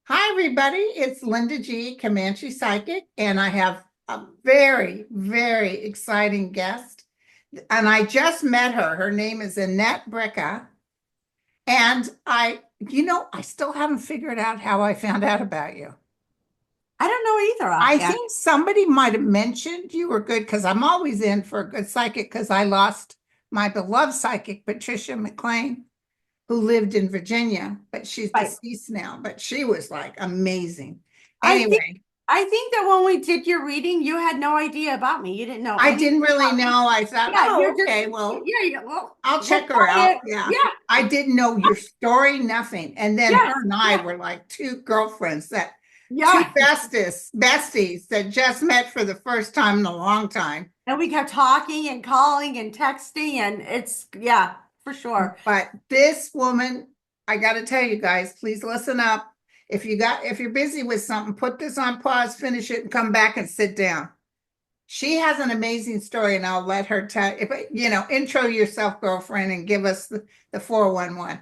Hi, everybody. It's Linda G, Comanche Psychic, and I have a very, very exciting guest. And I just met her. Her name is Annette Bricca. And I still haven't figured out how I found out about you. I don't know either I offhand. think somebody might have mentioned you were good because I'm always in for a good psychic because I lost my beloved psychic, Patricia McLean, who lived in Virginia, but she's Right. deceased now. But she was like amazing. I think Anyway. I think that when we did your reading, you had no idea about me. You didn't know I anything didn't really about me. know. I thought, Yeah, oh, you're just okay, well, well, I'll we'll check her try out. it. Yeah. Yeah, I didn't know your story, nothing. And then yeah, her and I yeah, were like two girlfriends two yeah. besties that just met for the first time in a long time. And we kept talking and calling and texting, and it's yeah, for sure. But this woman, I got to tell you guys, please listen up. If you're busy with something, put this on pause, finish it, and come back and sit down. She has an amazing story, and I'll let her tell if intro yourself, girlfriend, and give us the 411.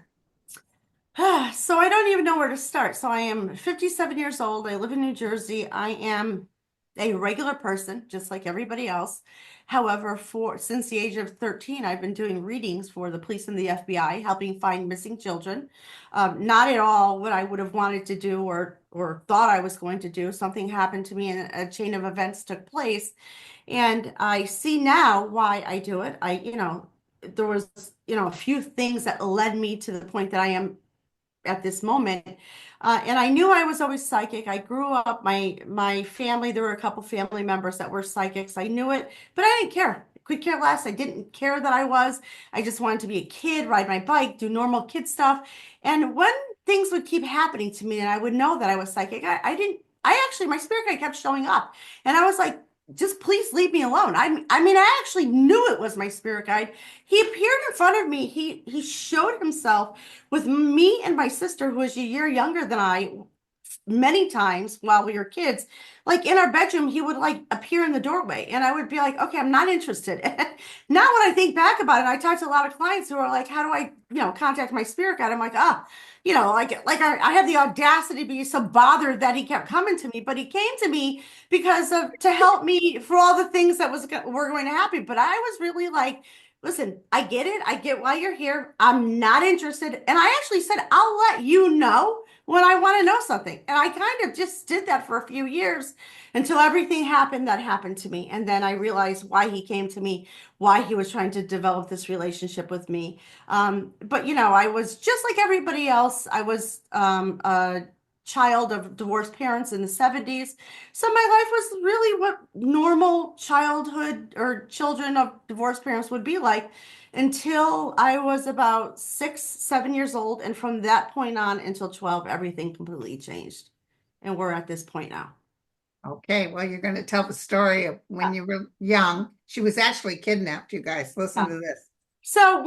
So I don't even know where to start. So I am 57 years old. I live in New Jersey. I am a regular person, just like everybody else. However, for since the age of 13, I've been doing readings for the police and the FBI, helping find missing children. Not at all what I would have wanted to do or thought I was going to do. Something happened to me and a chain of events took place. And I see now why I do it. There was, a few things that led me to the point that I am at this moment. And I knew I was always psychic. I grew up, my family, there were a couple family members that were psychics. I knew it, but I didn't care. Could care less. I didn't care that I was. I just wanted to be a kid, ride my bike, do normal kid stuff. And when things would keep happening to me and I would know that I was psychic, I didn't, I actually, my spirit guide kept showing up. And I was like, just please leave me alone. I mean, I actually knew it was my spirit guide. He appeared in front of me. He showed himself with me and my sister, who is a year younger than I, many times while we were kids. Like in our bedroom, he would like appear in the doorway, and I would be like, okay, I'm not interested. Now, when I think back about it, I talk to a lot of clients who are like, how do I, contact my spirit guide? I'm like, I had the audacity to be so bothered that he kept coming to me, but he came to me because of to help me for all the things that were going to happen. But I was really like, listen, I get it. I get why you're here. I'm not interested. And I actually said, I'll let you know when I want to know something. And I kind of just did that for a few years until everything happened that happened to me. And then I realized why he came to me, why he was trying to develop this relationship with me. But I was just like everybody else. I was a child of divorced parents in the 70s. So my life was really what normal childhood or children of divorced parents would be like until I was about 6, 7 years old. And from that point on until 12, everything completely changed. And we're at this point now. Okay, well, you're going to tell the story of when you were young. She was actually kidnapped, you guys. Listen Yeah. to this. So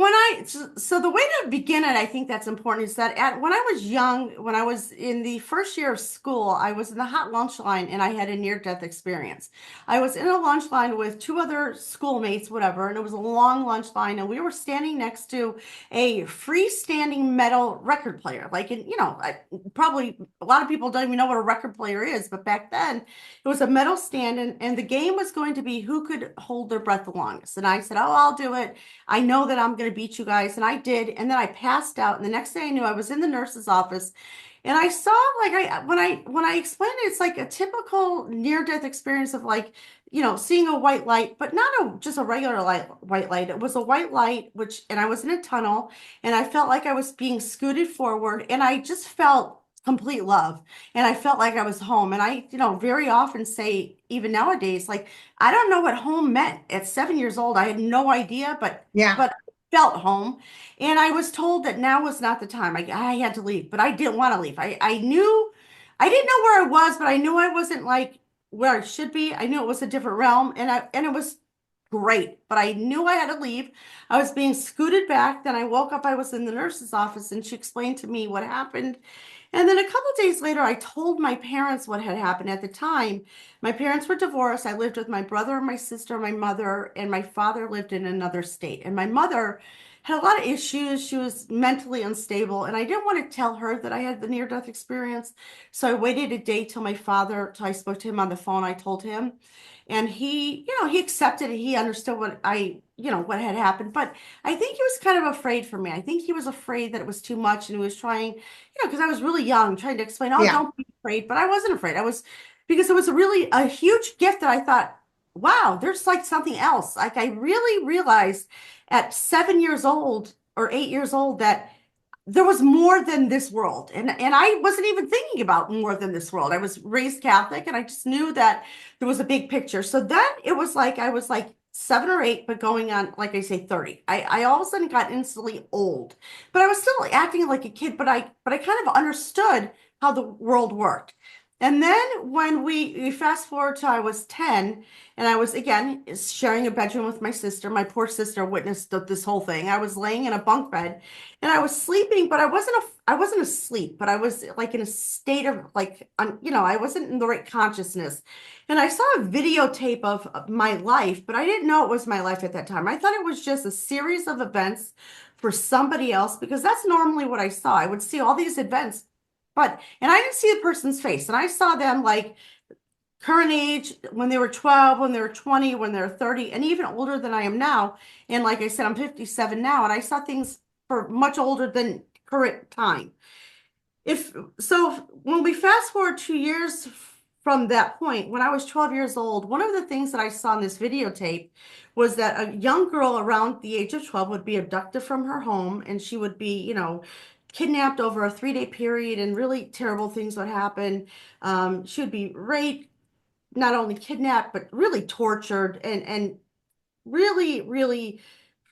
the way to begin it, I think that's important is that when I was young, when I was in the first year of school, I was in the hot lunch line and I had a near-death experience. I was in a lunch line with two other schoolmates, whatever, and it was a long lunch line, and we were standing next to a freestanding metal record player. Probably a lot of people don't even know what a record player is, but back then it was a metal stand, and the game was going to be who could hold their breath the longest. And I said, "Oh, I'll do it. I know that I'm going to beat you guys." And I did. And then I passed out. And the next thing I knew, I was in the nurse's office. And I saw like when I explained it, it's like a typical near-death experience of like, seeing a white light, but not just a regular white light. It was a white light, and I was in a tunnel and I felt like I was being scooted forward and I just felt complete love. And I felt like I was home. And I, very often say, even nowadays, like I don't know what home meant at 7 years old. I had no idea, but Yeah. but I felt home. And I was told that now was not the time. I had to leave, but I didn't want to leave. I knew I didn't know where I was, but I knew I wasn't like where I should be. I knew it was a different realm, and it was great, but I knew I had to leave. I was being scooted back. Then I woke up, I was in the nurse's office, and she explained to me what happened. And then a couple days later, I told my parents what had happened at the time. My parents were divorced. I lived with my brother and my sister, my mother, and my father lived in another state. And my mother had a lot of issues. She was mentally unstable, and I didn't want to tell her that I had the near-death experience. So I waited a day till I spoke to him on the phone. I told him, and he accepted it. He understood what had happened. But I think he was kind of afraid for me. I think he was afraid that it was too much, and he was trying, because I was really young, trying to explain, oh, Yeah, don't be afraid. But I wasn't afraid. Because it was a huge gift that I thought, wow, there's like something else. Like I really realized at 7 years old or 8 years old that there was more than this world. And I wasn't even thinking about more than this world. I was raised Catholic and I just knew that there was a big picture. So then it was like I was like 7 or 8, but going on, like I say, 30. I all of a sudden got instantly old. But I was still acting like a kid, but I kind of understood how the world worked. And then when we fast forward to I was 10, and I was again sharing a bedroom with my sister. My poor sister witnessed this whole thing. I was laying in a bunk bed and I was sleeping, but I wasn't asleep, but I was like in a state of like I wasn't in the right consciousness. And I saw a videotape of my life, but I didn't know it was my life at that time. I thought it was just a series of events for somebody else because that's normally what I saw. I would see all these events, and I didn't see the person's face. And I saw them like current age when they were 12, when they were 20, when they were 30, and even older than I am now. And like I said, I'm 57 now, and I saw things for much older than current time. If so, when we fast forward 2 years from that point, when I was 12 years old, one of the things that I saw in this videotape was that a young girl around the age of 12 would be abducted from her home and she would be, kidnapped over a 3-day period and really terrible things would happen. She would be raped, not only kidnapped, but really tortured and really, really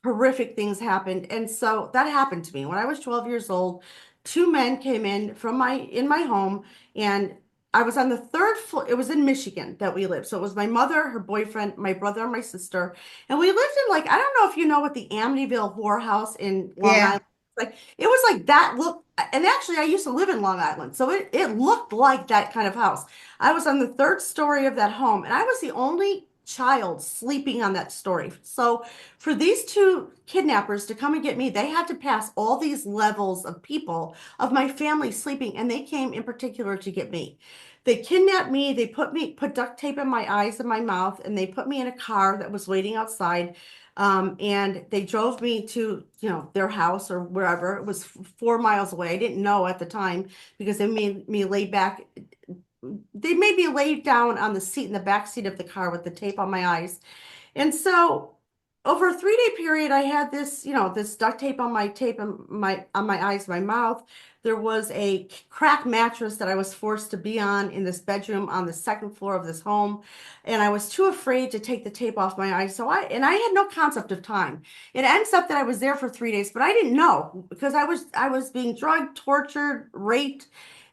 horrific things happened. And so that happened to me when I was 12 years old. Two men came in my home, and I was on the third floor. It was in Michigan that we lived. So it was my mother, her boyfriend, my brother, and my sister. And we lived in like, I don't know if you know what the Amityville whorehouse in Long yeah. Island. Like it was like that look, and actually I used to live in Long Island, so it looked like that kind of house. I was on the third story of that home, and I was the only child sleeping on that story. So for these two kidnappers to come and get me, they had to pass all these levels of people of my family sleeping, and they came in particular to get me. They kidnapped me, they put duct tape in my eyes and my mouth, and they put me in a car that was waiting outside. And they drove me to, their house or wherever. It was 4 miles away. I didn't know at the time because they made me lay back. They made me lay down on the seat in the back seat of the car with the tape on my eyes. And so over a 3-day period, I had this duct tape on my eyes, my mouth. There was a crack mattress that I was forced to be on in this bedroom on the second floor of this home. And I was too afraid to take the tape off my eyes. I had no concept of time. It ends up that I was there for 3 days, but I didn't know because I was being drugged, tortured, raped,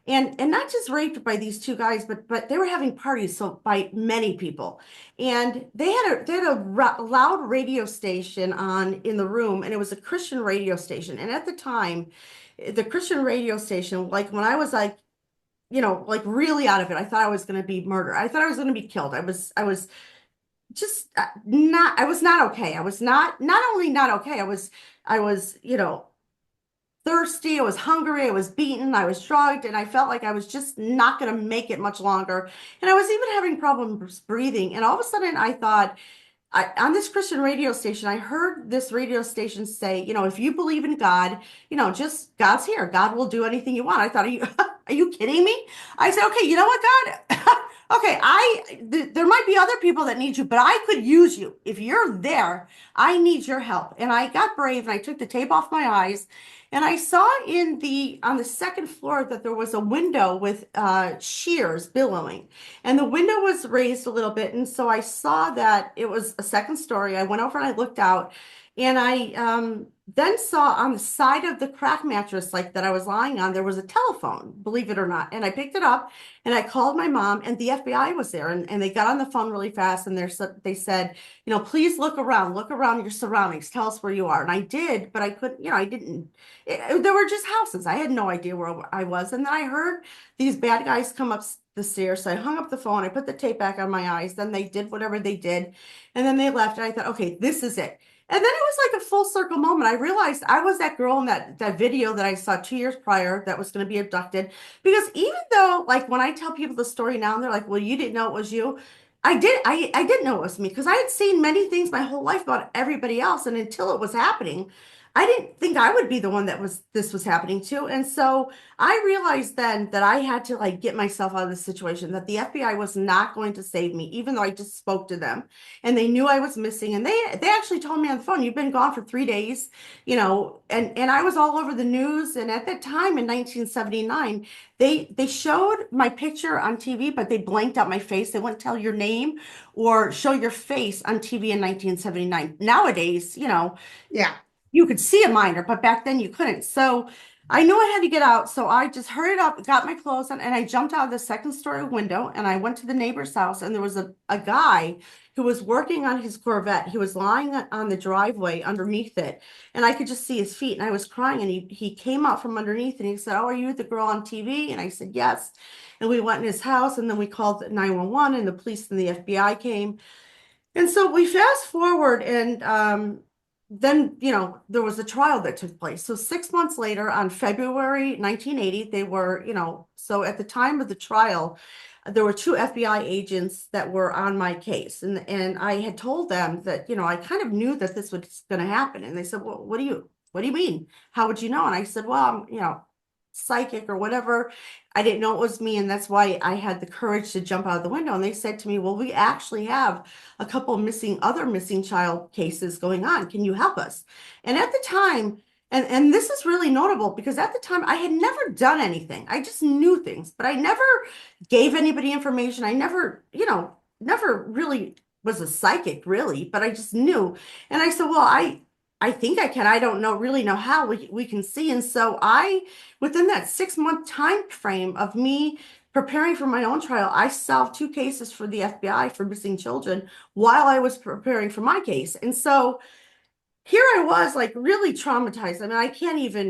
and not just raped by these two guys, but they were having parties, so by many people. And they had a loud radio station on in the room, and it was a Christian radio station. And at the time, the Christian radio station, like when I was like, like really out of it, I thought I was going to be murdered. I thought I was going to be killed. I was just not, I was not okay. I was not only not okay, I was, thirsty, I was hungry, I was beaten, I was drugged, and I felt like I was just not going to make it much longer. And I was even having problems breathing. And all of a sudden, I thought, on this Christian radio station, I heard this radio station say, if you believe in God, just God's here. God will do anything you want. I thought, are you kidding me? I said, okay, you know what, God? Okay, there might be other people that need you, but I could use you. If you're there, I need your help. And I got brave and I took the tape off my eyes, and I saw on the second floor that there was a window with shears billowing, and the window was raised a little bit. And so I saw that it was a second story. I went over and I looked out, and I then saw on the side of the crack mattress, like that I was lying on, there was a telephone, believe it or not. And I picked it up and I called my mom, and the FBI was there, and they got on the phone really fast. And they said, please look around your surroundings, tell us where you are. And I did, but I couldn't, I didn't, there were just houses. I had no idea where I was. And then I heard these bad guys come up the stairs. So I hung up the phone. I put the tape back on my eyes. Then they did whatever they did. And then they left. And I thought, okay, this is it. And then it was like a full circle moment. I realized I was that girl in that video that I saw 2 years prior that was going to be abducted. Because even though, like, when I tell people the story now, and they're like, "Well, you didn't know it was you." I did. I didn't know it was me because I had seen many things my whole life about everybody else, and until it was happening, I didn't think I would be the one that this was happening to. And so I realized then that I had to like get myself out of this situation, that the FBI was not going to save me, even though I just spoke to them and they knew I was missing. And they actually told me on the phone, "You've been gone for 3 days," and I was all over the news. And at that time in 1979, they showed my picture on TV, but they blanked out my face. They wouldn't tell your name or show your face on TV in 1979. Nowadays, Yeah. you could see a minor, but back then you couldn't. So I knew I had to get out. So I just hurried up, got my clothes on, and I jumped out of the second story window and I went to the neighbor's house. And there was a guy who was working on his Corvette. He was lying on the driveway underneath it. And I could just see his feet. And I was crying. And he came out from underneath and he said, "Oh, are you the girl on TV?" And I said, "Yes." And we went in his house and then we called 911 and the police and the FBI came. And so we fast forward and then, there was a trial that took place. So 6 months later, on February 1980, they were, so at the time of the trial, there were two FBI agents that were on my case. And I had told them that, I kind of knew that this was going to happen. And they said, "Well, what do you mean? How would you know?" And I said, "Well, I'm, psychic or whatever." I didn't know it was me. And that's why I had the courage to jump out of the window. And they said to me, "Well, we actually have a couple other missing child cases going on. Can you help us?" And at the time, and this is really notable because at the time I had never done anything. I just knew things, but I never gave anybody information. I never, never really was a psychic really, but I just knew. And I said, "Well, I think I can. I don't really know how we can see." And so within that 6 month time frame of me preparing for my own trial, I solved two cases for the FBI for missing children while I was preparing for my case. And so here I was like really traumatized. I mean, I can't even,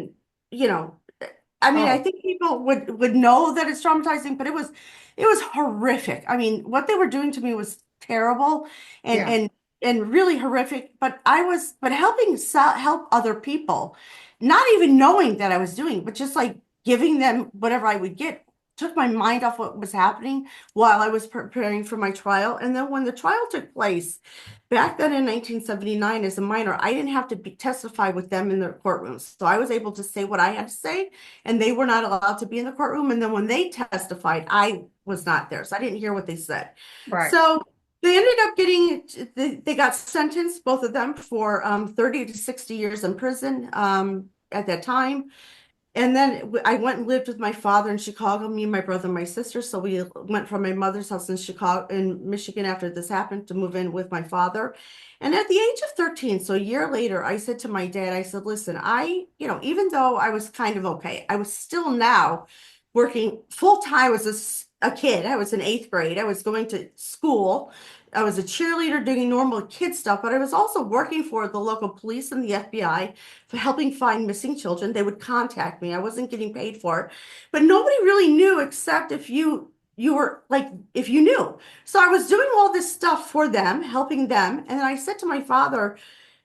you know, I Oh, think people would know that it's traumatizing, but it was horrific. I mean, what they were doing to me was terrible and yeah. and and really horrific. But helping help other people, not even knowing that I was doing, but just like giving them whatever I would get, took my mind off what was happening while I was preparing for my trial. And then when the trial took place, back then in 1979, as a minor, I didn't have to testify with them in their courtrooms. So I was able to say what I had to say, and they were not allowed to be in the courtroom. And then when they testified, I was not there. So I didn't hear what they said. Right. So they ended up they got sentenced, both of them, for 30 to 60 years in prison at that time. And then I went and lived with my father in Chicago, me and my brother and my sister. So we went from my mother's house in Chicago, in Michigan, after this happened, to move in with my father. And at the age of 13, so a year later, I said to my dad, I said, "Listen, even though I was kind of okay, I was still now working full time as a kid. I was in eighth grade. I was going to school. I was a cheerleader doing normal kid stuff, but I was also working for the local police and the FBI for helping find missing children. They would contact me. I wasn't getting paid for it, but nobody really knew except if you were like if you knew. So I was doing all this stuff for them, helping them. And then I said to my father,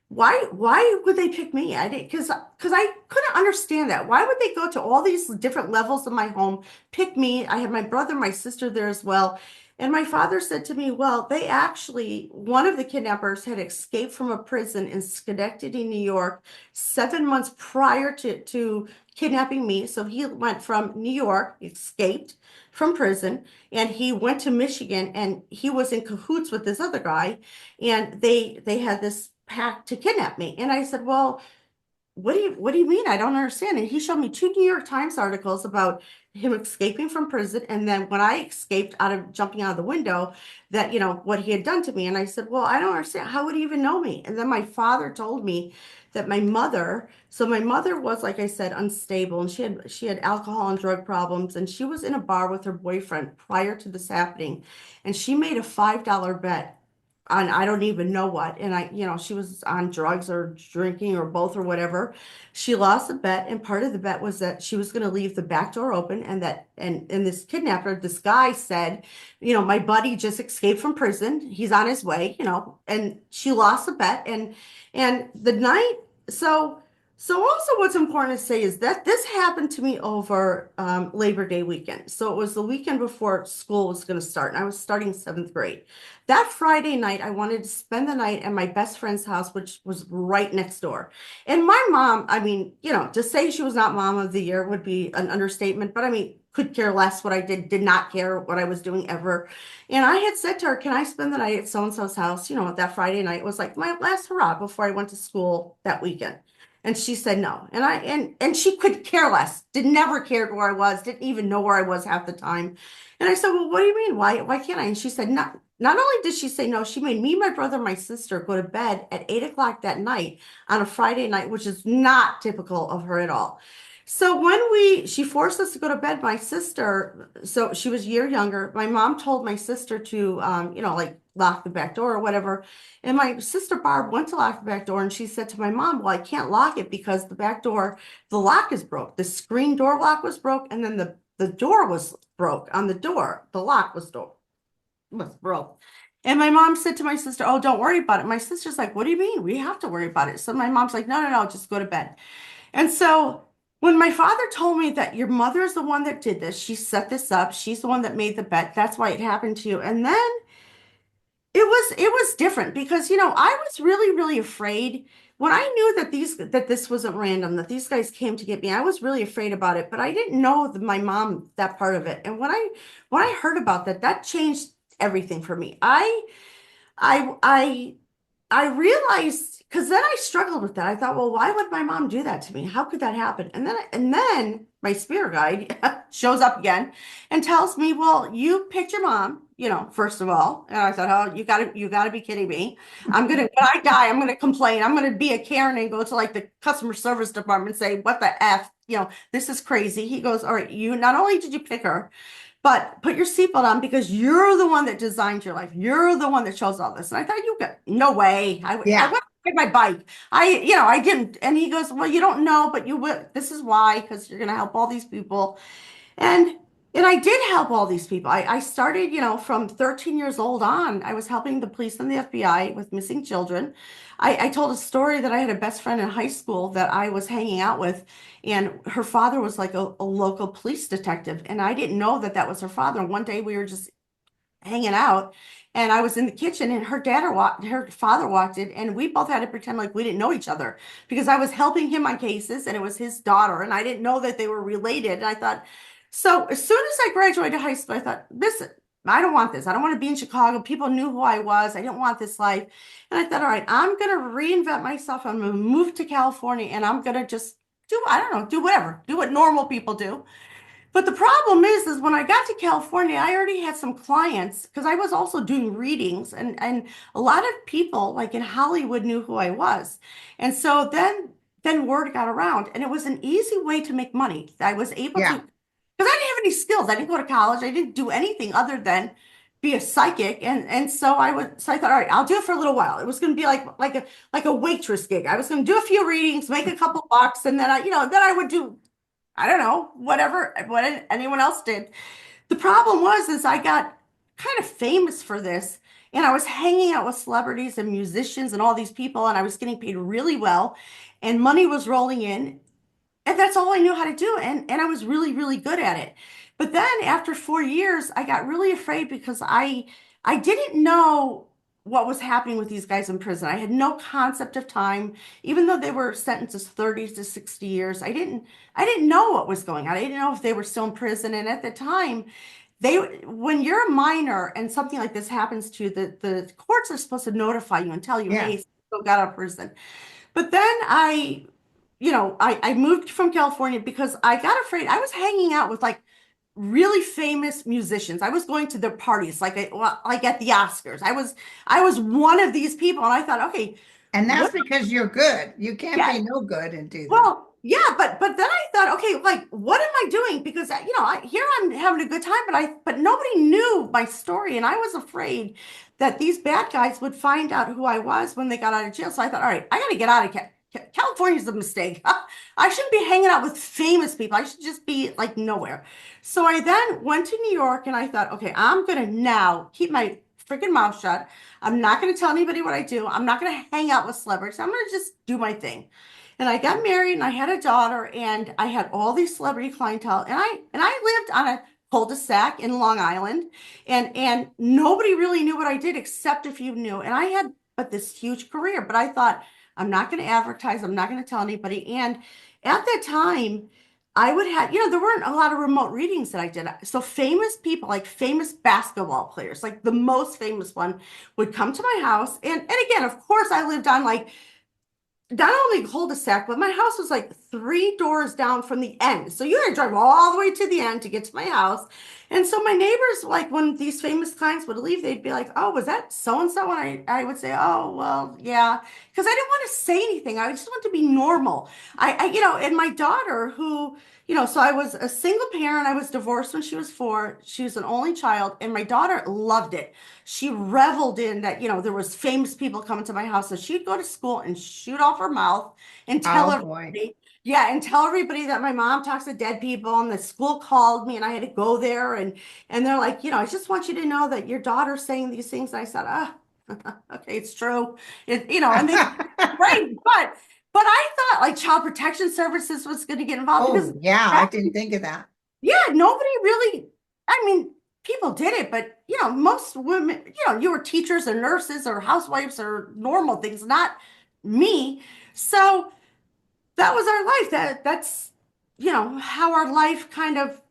why would they pick me? I did because I couldn't understand that. Why would they go to all these different levels of my home, pick me? I had my brother, my sister there as well. And my father said to me, "Well, one of the kidnappers had escaped from a prison in Schenectady, New York, 7 months prior to kidnapping me." So he went from New York, escaped from prison, and he went to Michigan, and he was in cahoots with this other guy, and they had this pact to kidnap me. And I said, "Well, what do you mean? I don't understand." And he showed me two New York Times articles about him escaping from prison. And then when I escaped out of jumping out of the window, that, what he had done to me. And I said, "Well, I don't understand. How would he even know me?" And then my father told me that my mother was, like I said, unstable, and she had alcohol and drug problems. And she was in a bar with her boyfriend prior to this happening. And she made a $5 bet on I don't even know what. And she was on drugs or drinking or both or whatever. She lost a bet, and part of the bet was that she was going to leave the back door open, and this kidnapper, this guy said, my buddy just escaped from prison. He's on his way, and she lost a bet, and the night, so also what's important to say is that this happened to me over Labor Day weekend. So it was the weekend before school was going to start, and I was starting 7th grade. That Friday night, I wanted to spend the night at my best friend's house, which was right next door. And my mom, I mean, to say she was not mom of the year would be an understatement, but I mean, could care less what I did not care what I was doing ever. And I had said to her, can I spend the night at so-and-so's house? That Friday night was like my last hurrah before I went to school that weekend. And she said no. And she could care less, never cared where I was, didn't even know where I was half the time. And I said, well, what do you mean? Why can't I? And she said, not only did she say no, she made me, my brother, and my sister go to bed at 8 o'clock that night on a Friday night, which is not typical of her at all. So when she forced us to go to bed, my sister, so she was a year younger, my mom told my sister to, like lock the back door or whatever. And my sister Barb went to lock the back door, and she said to my mom, well, I can't lock it because the back door, the lock is broke. The screen door lock was broke, and then the door was broke on the door. The lock was broke. And my mom said to my sister, oh, don't worry about it. My sister's like, what do you mean? We have to worry about it. So my mom's like, no, just go to bed. And so when my father told me that your mother is the one that did this, she set this up, she's the one that made the bet, that's why it happened to you. And then it was different because, I was really, really afraid when I knew that this wasn't random, that these guys came to get me. I was really afraid about it, but I didn't know my mom, that part of it. And when I heard about that changed everything for me. I realized, because then I struggled with that. I thought, well, why would my mom do that to me? How could that happen? And then my spirit guide shows up again and tells me, well, you picked your mom, first of all. And I thought, oh, you gotta be kidding me. When I die, I'm gonna complain. I'm gonna be a Karen and go to like the customer service department and say, what the F, this is crazy. He goes, all right, you not only did you pick her, but put your seatbelt on because you're the one that designed your life. You're the one that chose all this. And I thought, no way. I went to ride my bike. I didn't. And he goes, well, you don't know, but you will. This is why, because you're going to help all these people. And I did help all these people. I started, from 13 years old on, I was helping the police and the FBI with missing children. I told a story that I had a best friend in high school that I was hanging out with, and her father was like a local police detective. And I didn't know that was her father. And one day we were just hanging out, and I was in the kitchen, and her father walked in, and we both had to pretend like we didn't know each other because I was helping him on cases, and it was his daughter, and I didn't know that they were related. And I thought, so as soon as I graduated high school, I thought, listen, I don't want this. I don't want to be in Chicago. People knew who I was. I didn't want this life. And I thought, all right, I'm going to reinvent myself. I'm going to move to California, and I'm going to just do whatever, do what normal people do. But the problem is when I got to California, I already had some clients because I was also doing readings, and a lot of people like in Hollywood knew who I was. And so then word got around, and it was an easy way to make money. I was able to, because I didn't have any skills. I didn't go to college. I didn't do anything other than be a psychic. And so I thought, all right, I'll do it for a little while. It was going to be like a waitress gig. I was going to do a few readings, make a couple bucks, and then I would do, I don't know, what anyone else did. The problem is I got kind of famous for this, and I was hanging out with celebrities and musicians and all these people, and I was getting paid really well, and money was rolling in, and that's all I knew how to do, and I was really, really good at it. But then after 4 years, I got really afraid because I didn't know what was happening with these guys in prison. I had no concept of time, even though they were sentenced to 30 to 60 years. I didn't know what was going on. I didn't know if they were still in prison. And at the time, when you're a minor and something like this happens to you, the courts are supposed to notify you and tell you, hey, still got out of prison. But then I moved from California because I got afraid. I was hanging out with like really famous musicians. I was going to their parties, like at the Oscars. I was one of these people, and I thought, okay. And that's because you're good. You can't be no good and do that. Well, Yeah, but then I thought, okay, like what am I doing? Because here I'm having a good time, but nobody knew my story, and I was afraid that these bad guys would find out who I was when they got out of jail. So I thought, all right, I got to get out of California's a mistake. I shouldn't be hanging out with famous people. I should just be like nowhere. So I then went to New York, and I thought, okay, I'm gonna now keep my freaking mouth shut. I'm not gonna tell anybody what I do. I'm not gonna hang out with celebrities. I'm gonna just do my thing. And I got married and I had a daughter and I had all these celebrity clientele and I lived on a cul-de-sac in Long Island and nobody really knew what I did except if you knew. And I had but this huge career, but I thought I'm not going to advertise, I'm not going to tell anybody. And at that time, I would have, there weren't a lot of remote readings that I did. So famous people, like famous basketball players, like the most famous one would come to my house. And again, of course, I lived on like not only cul-de-sac, but my house was like 3 doors down from the end. So you had to drive all the way to the end to get to my house. And so my neighbors, like when these famous clients would leave, they'd be like, "Oh, was that so-and-so?" And I would say, "Oh, well, yeah." Because I didn't want to say anything. I just wanted to be normal. And my daughter who, so I was a single parent. I was divorced when she was 4. She was an only child, and my daughter loved it. She reveled in that, there was famous people coming to my house. So she'd go to school and shoot off her mouth and tell Oh boy. everybody, yeah, and tell everybody that my mom talks to dead people and the school called me and I had to go there and they're like, I just want you to know that your daughter's saying these things. And I said, okay, it's true. And they great, but I thought like Child Protection Services was going to get involved because Oh yeah, I that didn't think of that. yeah, nobody really, I mean, people did it, but most women, you were teachers or nurses or housewives or normal things, not me. So that was our life. That's, how our life kind of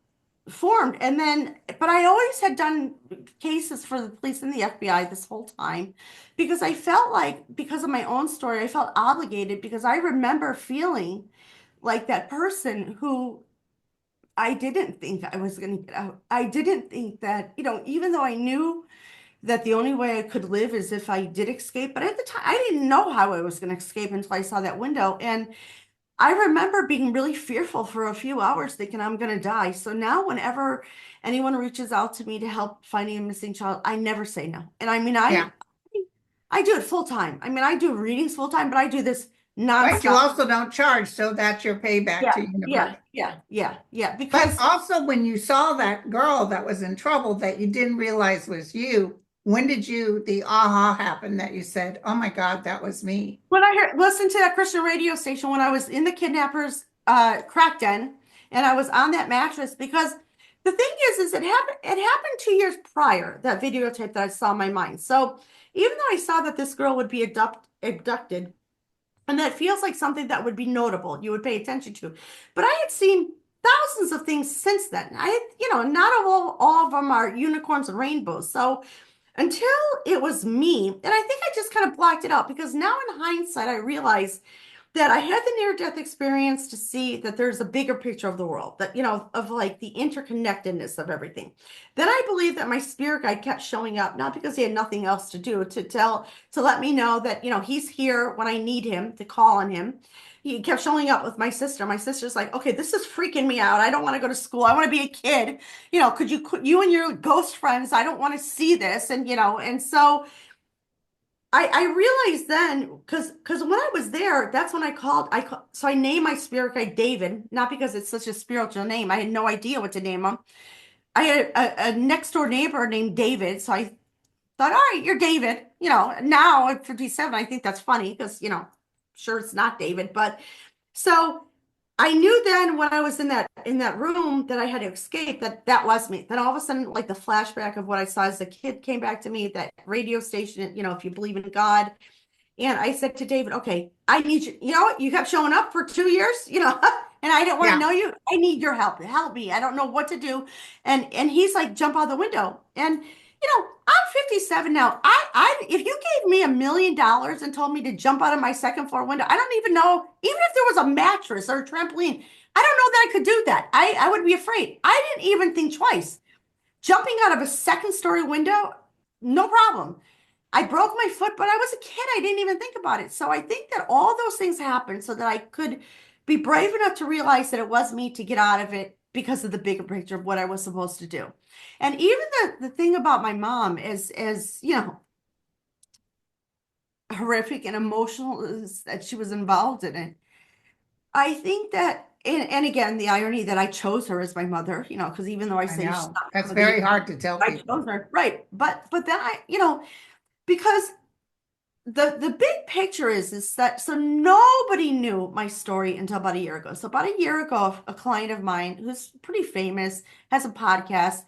formed. And then, but I always had done cases for the police and the FBI this whole time because I felt like, because of my own story, I felt obligated because I remember feeling like that person who I didn't think I was going to get out. I didn't think that, even though I knew that the only way I could live is if I did escape, but at the time, I didn't know how I was going to escape until I saw that window. And I remember being really fearful for a few hours, thinking I'm going to die. So now, whenever anyone reaches out to me to help finding a missing child, I never say no. And I mean, Yeah. I do it full time. I mean, I do readings full time, but I do this But you nonstop. also don't charge, so that's your payback Yeah, to yeah, universe. yeah. But Because also when you saw that girl that was in trouble that you didn't realize was you, when did the aha happen that you said, "Oh my God, that was me"? when I listened to that Christian radio station when I was in the kidnappers crack den and I was on that mattress because the thing is it happened 2 years prior, that videotape that I saw in my mind. So even though I saw that this girl would be abducted, and that feels like something that would be notable, you would pay attention to. But I had seen thousands of things since then. Not all of them are unicorns and rainbows. So until it was me, and I think I just kind of blocked it out because now in hindsight, I realize that I had the near-death experience to see that there's a bigger picture of the world, that, of like the interconnectedness of everything. Then I believe that my spirit guide kept showing up, not because he had nothing else to do, to let me know that, he's here when I need him, to call on him. He kept showing up with my sister. My sister's like, okay, this is freaking me out. I don't want to go to school. I want to be a kid. Could you and your ghost friends, I don't want to see this. And so I realized then because when I was there, that's when so I named my spirit guide David, not because it's such a spiritual name. I had no idea what to name him. I had a next door neighbor named David, so I thought, all right, you're David. Now at 57, I think that's funny because sure it's not David, but so I knew then when I was in that room that I had to escape, that was me. Then all of a sudden, like the flashback of what I saw as a kid came back to me, that radio station, if you believe in God. And I said to David, okay, I need you. You know what? You kept showing up for 2 years, and I didn't want to Yeah. know you. I need your help. Help me. I don't know what to do. And he's like, jump out the window. And I'm 57 now. I if you gave me $1 million and told me to jump out of my second floor window, I don't even know, even if there was a mattress or a trampoline, I don't know that I could do that. I would be afraid. I didn't even think twice. Jumping out of a second story window, no problem. I broke my foot, but I was a kid. I didn't even think about it. So I think that all those things happened so that I could be brave enough to realize that it was me, to get out of it because of the bigger picture of what I was supposed to do. And even the thing about my mom is, horrific and emotional that she was involved in it. I think that, and again, the irony that I chose her as my mother, because even though I I say she's know. not That's one of very hard to tell I people. chose her, right? But then because the big picture is that, so nobody knew my story until about a year ago. So about a year ago, a client of mine who's pretty famous, has a podcast.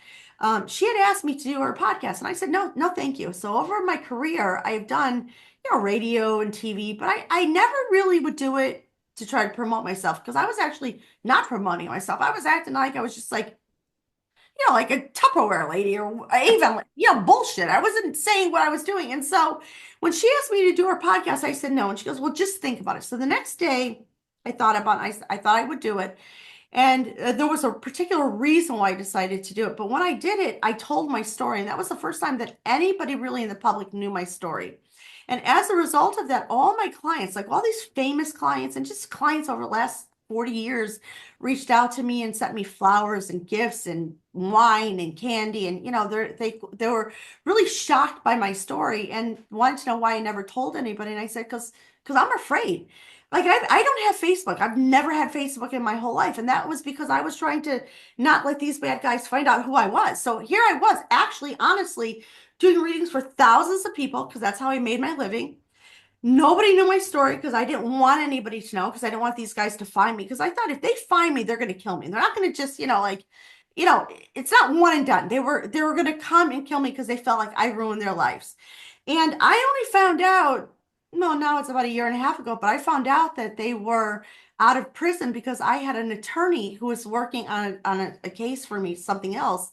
She had asked me to do her podcast, and I said no, no, thank you. So over my career, I've done radio and TV, but I never really would do it to try to promote myself, because I was actually not promoting myself. I was acting like I was just like, like a Tupperware lady, or even, bullshit. I wasn't saying what I was doing. And so when she asked me to do her podcast, I said no. And she goes, well, just think about it. So the next day I thought about it. I thought I would do it. And there was a particular reason why I decided to do it. But when I did it, I told my story. And that was the first time that anybody really in the public knew my story. And as a result of that, all my clients, like all these famous clients and just clients over the last 40 years, reached out to me and sent me flowers and gifts and wine and candy. And, they were really shocked by my story and wanted to know why I never told anybody. And I said, because I'm afraid. Like I don't have Facebook. I've never had Facebook in my whole life. And that was because I was trying to not let these bad guys find out who I was. So here I was, actually, honestly, doing readings for thousands of people, because that's how I made my living. Nobody knew my story because I didn't want anybody to know, because I didn't want these guys to find me, because I thought if they find me, they're going to kill me. They're not going to just, it's not one and done. They were going to come and kill me because they felt like I ruined their lives. And I only found out, no, now it's about a year and a half ago, but I found out that they were out of prison because I had an attorney who was working on a case for me, something else.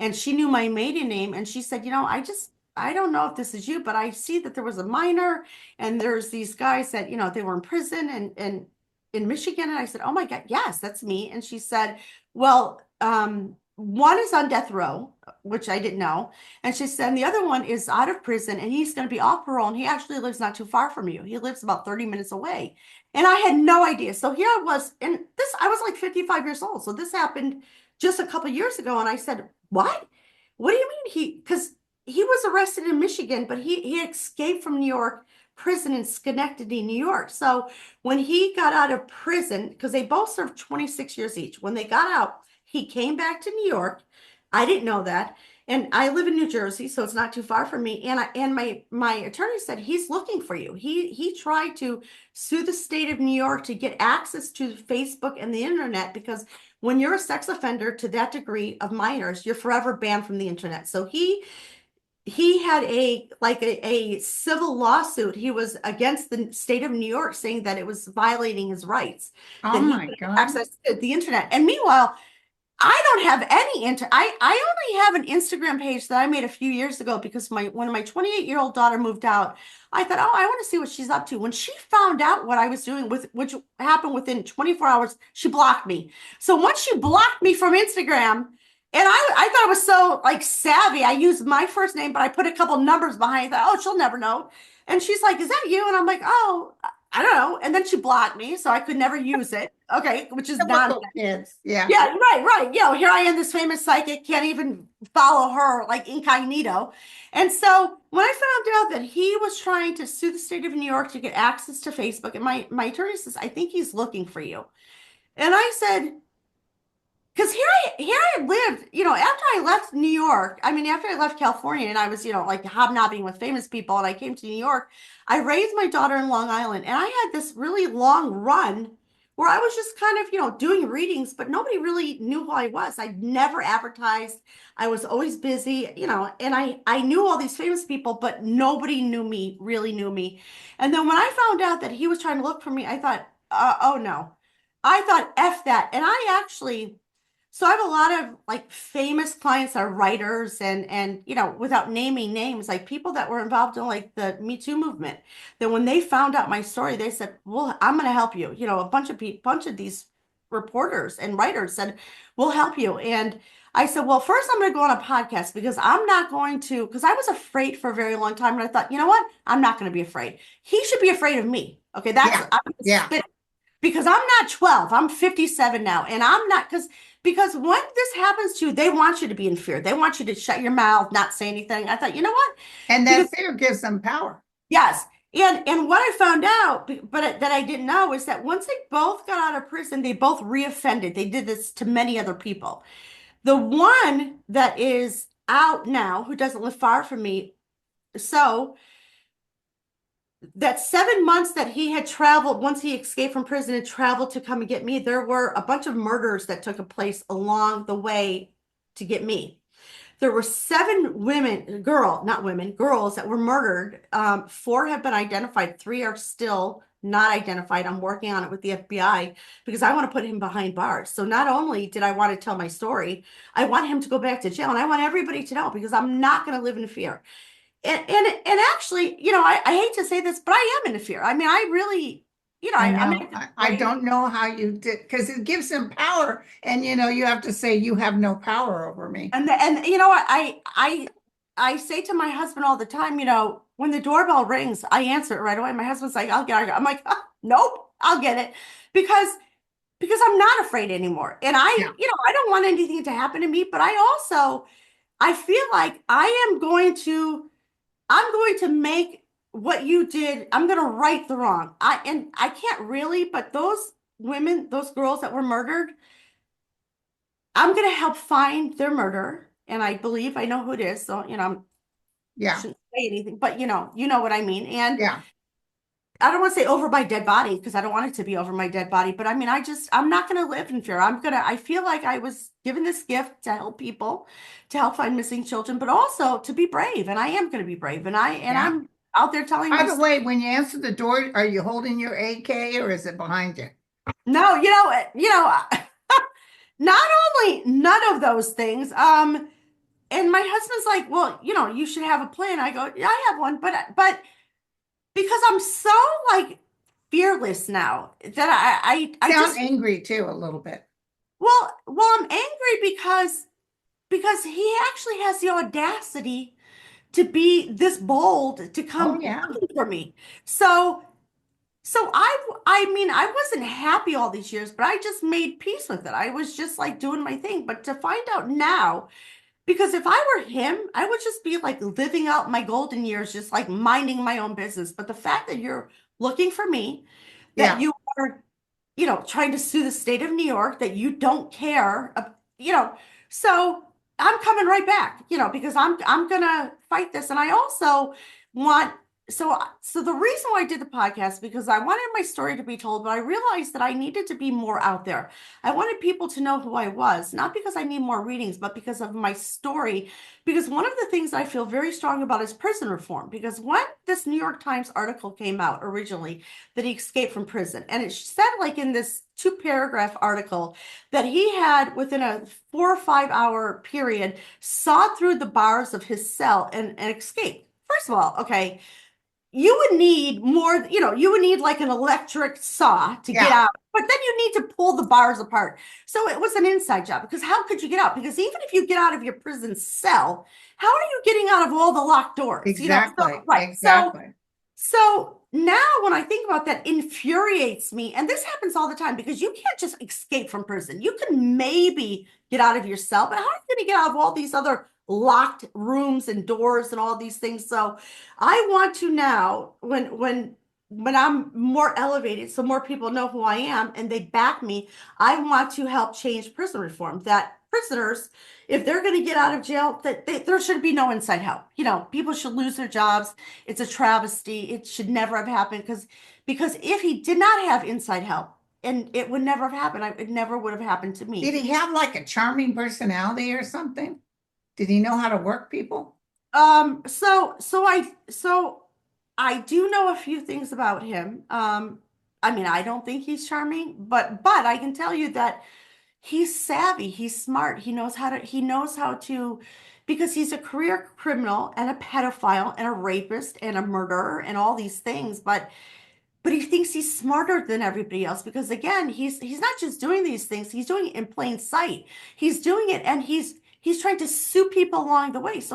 And she knew my maiden name, and she said, I don't know if this is you, but I see that there was a minor, and there's these guys that, they were in prison and in Michigan. And I said, oh my God, yes, that's me. And she said, well, one is on death row, which I didn't know. And she said, and the other one is out of prison, and he's going to be off parole, and he actually lives not too far from you. He lives about 30 minutes away. And I had no idea. So here I was, and I was like 55 years old. So this happened just a couple years ago. And I said, what? What do you mean because he was arrested in Michigan, but he escaped from New York prison in Schenectady, New York. So when he got out of prison, because they both served 26 years each, when they got out, he came back to New York. I didn't know that. And I live in New Jersey, so it's not too far from me. And my attorney said he's looking for you. He tried to sue the state of New York to get access to Facebook and the internet, because when you're a sex offender to that degree of minors, you're forever banned from the internet. So he had a civil lawsuit. He was against the state of New York, saying that it was violating his rights, Oh that he my could God. access to the internet. And meanwhile, I don't have any I only have an Instagram page that I made a few years ago because when my 28-year-old daughter moved out, I thought, oh, I want to see what she's up to. When she found out what I was doing, which happened within 24 hours, she blocked me. So once she blocked me from Instagram, and I thought it was so like savvy. I used my first name, but I put a couple numbers behind it. Oh, she'll never know. And she's like, is that you? And I'm like, oh, I don't know. And then she blocked me, so I could never use it. Okay, which is not. Typical kids. Yeah. Yeah, right. Here I am, this famous psychic, can't even follow her like incognito. And so when I found out that he was trying to sue the state of New York to get access to Facebook, and my attorney says, I think he's looking for you. And I said, because here I lived, after I left New York, I mean, after I left California and I was, like hobnobbing with famous people, and I came to New York, I raised my daughter in Long Island, and I had this really long run where I was just kind of, doing readings, but nobody really knew who I was. I'd never advertised. I was always busy, and I knew all these famous people, but nobody really knew me. And then when I found out that he was trying to look for me, I thought, oh no. I thought, F that. And so I have a lot of like famous clients that are writers and without naming names, like people that were involved in like the Me Too movement. That when they found out my story, they said, "Well, I'm going to help you." A bunch of these reporters and writers said, "We'll help you." And I said, "Well, first I'm going to go on a podcast because I'm not going to," because I was afraid for a very long time, and I thought, you know what? I'm not going to be afraid. He should be afraid of me. Okay, Yeah. Yeah. because I'm not 12. I'm 57 now. And I'm not because when this happens to you, they want you to be in fear. They want you to shut your mouth, not say anything. I thought, you know what? And Because that fear gives them power. yes. And what I found out, that I didn't know, is that once they both got out of prison, they both reoffended. They did this to many other people. The one that is out now, who doesn't live far from me, so that 7 months that he had traveled, once he escaped from prison and traveled to come and get me, there were a bunch of murders that took place along the way to get me. There were 7 women, not women, girls that were murdered. 4 have been identified. 3 are still not identified. I'm working on it with the FBI because I want to put him behind bars. So not only did I want to tell my story, I want him to go back to jail, and I want everybody to know, because I'm not going to live in fear. And actually, I hate to say this, but I am in fear. I mean, I really, I I'm know. at the I point. don't know how you did, because it gives them power. And you have to say, you have no power over me. And I say to my husband all the time, when the doorbell rings, I answer it right away. My husband's like, I'll get it. I'm like, nope, I'll get it, because I'm not afraid anymore. And Yeah. I don't want anything to happen to me, but I feel like I'm going to make what you did. I'm going to right the wrong. I can't really, but those women, those girls that were murdered, I'm going to help find their murderer, and I believe I know who it is. So, Yeah. shouldn't say anything, but you know what I mean. And Yeah. I don't want to say over my dead body, because I don't want it to be over my dead body, but I mean, I'm not going to live in fear. I feel like I was given this gift to help people, to help find missing children, but also to be brave. And I am going to be brave. And Yeah. I'm out there telling By my the story. way, when you answer the door, are you holding your AK or is it behind you? No, not only none of those things, and my husband's like, well, you should have a plan. I go, yeah, I have one, but because I'm so, like, fearless now, that I Sound just, angry too, a little bit. I'm angry because he actually has the audacity to be this bold to Oh, come yeah. looking for me. So I mean, I wasn't happy all these years, but I just made peace with it. I was just like doing my thing. But to find out now, because if I were him, I would just be like living out my golden years, just like minding my own business. But the fact that you're looking for me, that Yeah. you are, trying to sue the state of New York, that you don't care, so I'm coming right back, because I'm gonna fight this. And I also want, so the reason why I did the podcast, because I wanted my story to be told, but I realized that I needed to be more out there. I wanted people to know who I was, not because I need more readings, but because of my story. Because one of the things I feel very strong about is prison reform. Because when this New York Times article came out originally, that he escaped from prison, and it said, like, in this 2-paragraph article, that he had, within a 4 or 5 hour period, saw through the bars of his cell and escaped. First of all, okay, you would need more, you would need like an electric saw to get Yeah. out, but then you need to pull the bars apart. So it was an inside job, because how could you get out? Because even if you get out of your prison cell, how are you getting out of all the locked doors? So, Exactly. right. Exactly. So now when I think about that, infuriates me. And this happens all the time, because you can't just escape from prison. You can maybe get out of your cell, but how are you going to get out of all these other locked rooms and doors and all these things? So I want to now, when I'm more elevated, so more people know who I am and they back me, I want to help change prison reform, that prisoners, if they're going to get out of jail, that there should be no inside help. People should lose their jobs. It's a travesty. It should never have happened, because if he did not have inside help, and it would never have happened, it never would have happened to Did me. he have like a charming personality or something? Did he know how to work people? So I do know a few things about him. I mean, I don't think he's charming, but I can tell you that he's savvy, he's smart, he knows how to, because he's a career criminal and a pedophile and a rapist and a murderer and all these things, but he thinks he's smarter than everybody else, because again, he's not just doing these things, he's doing it in plain sight. He's doing it, and he's trying to sue people along the way. He's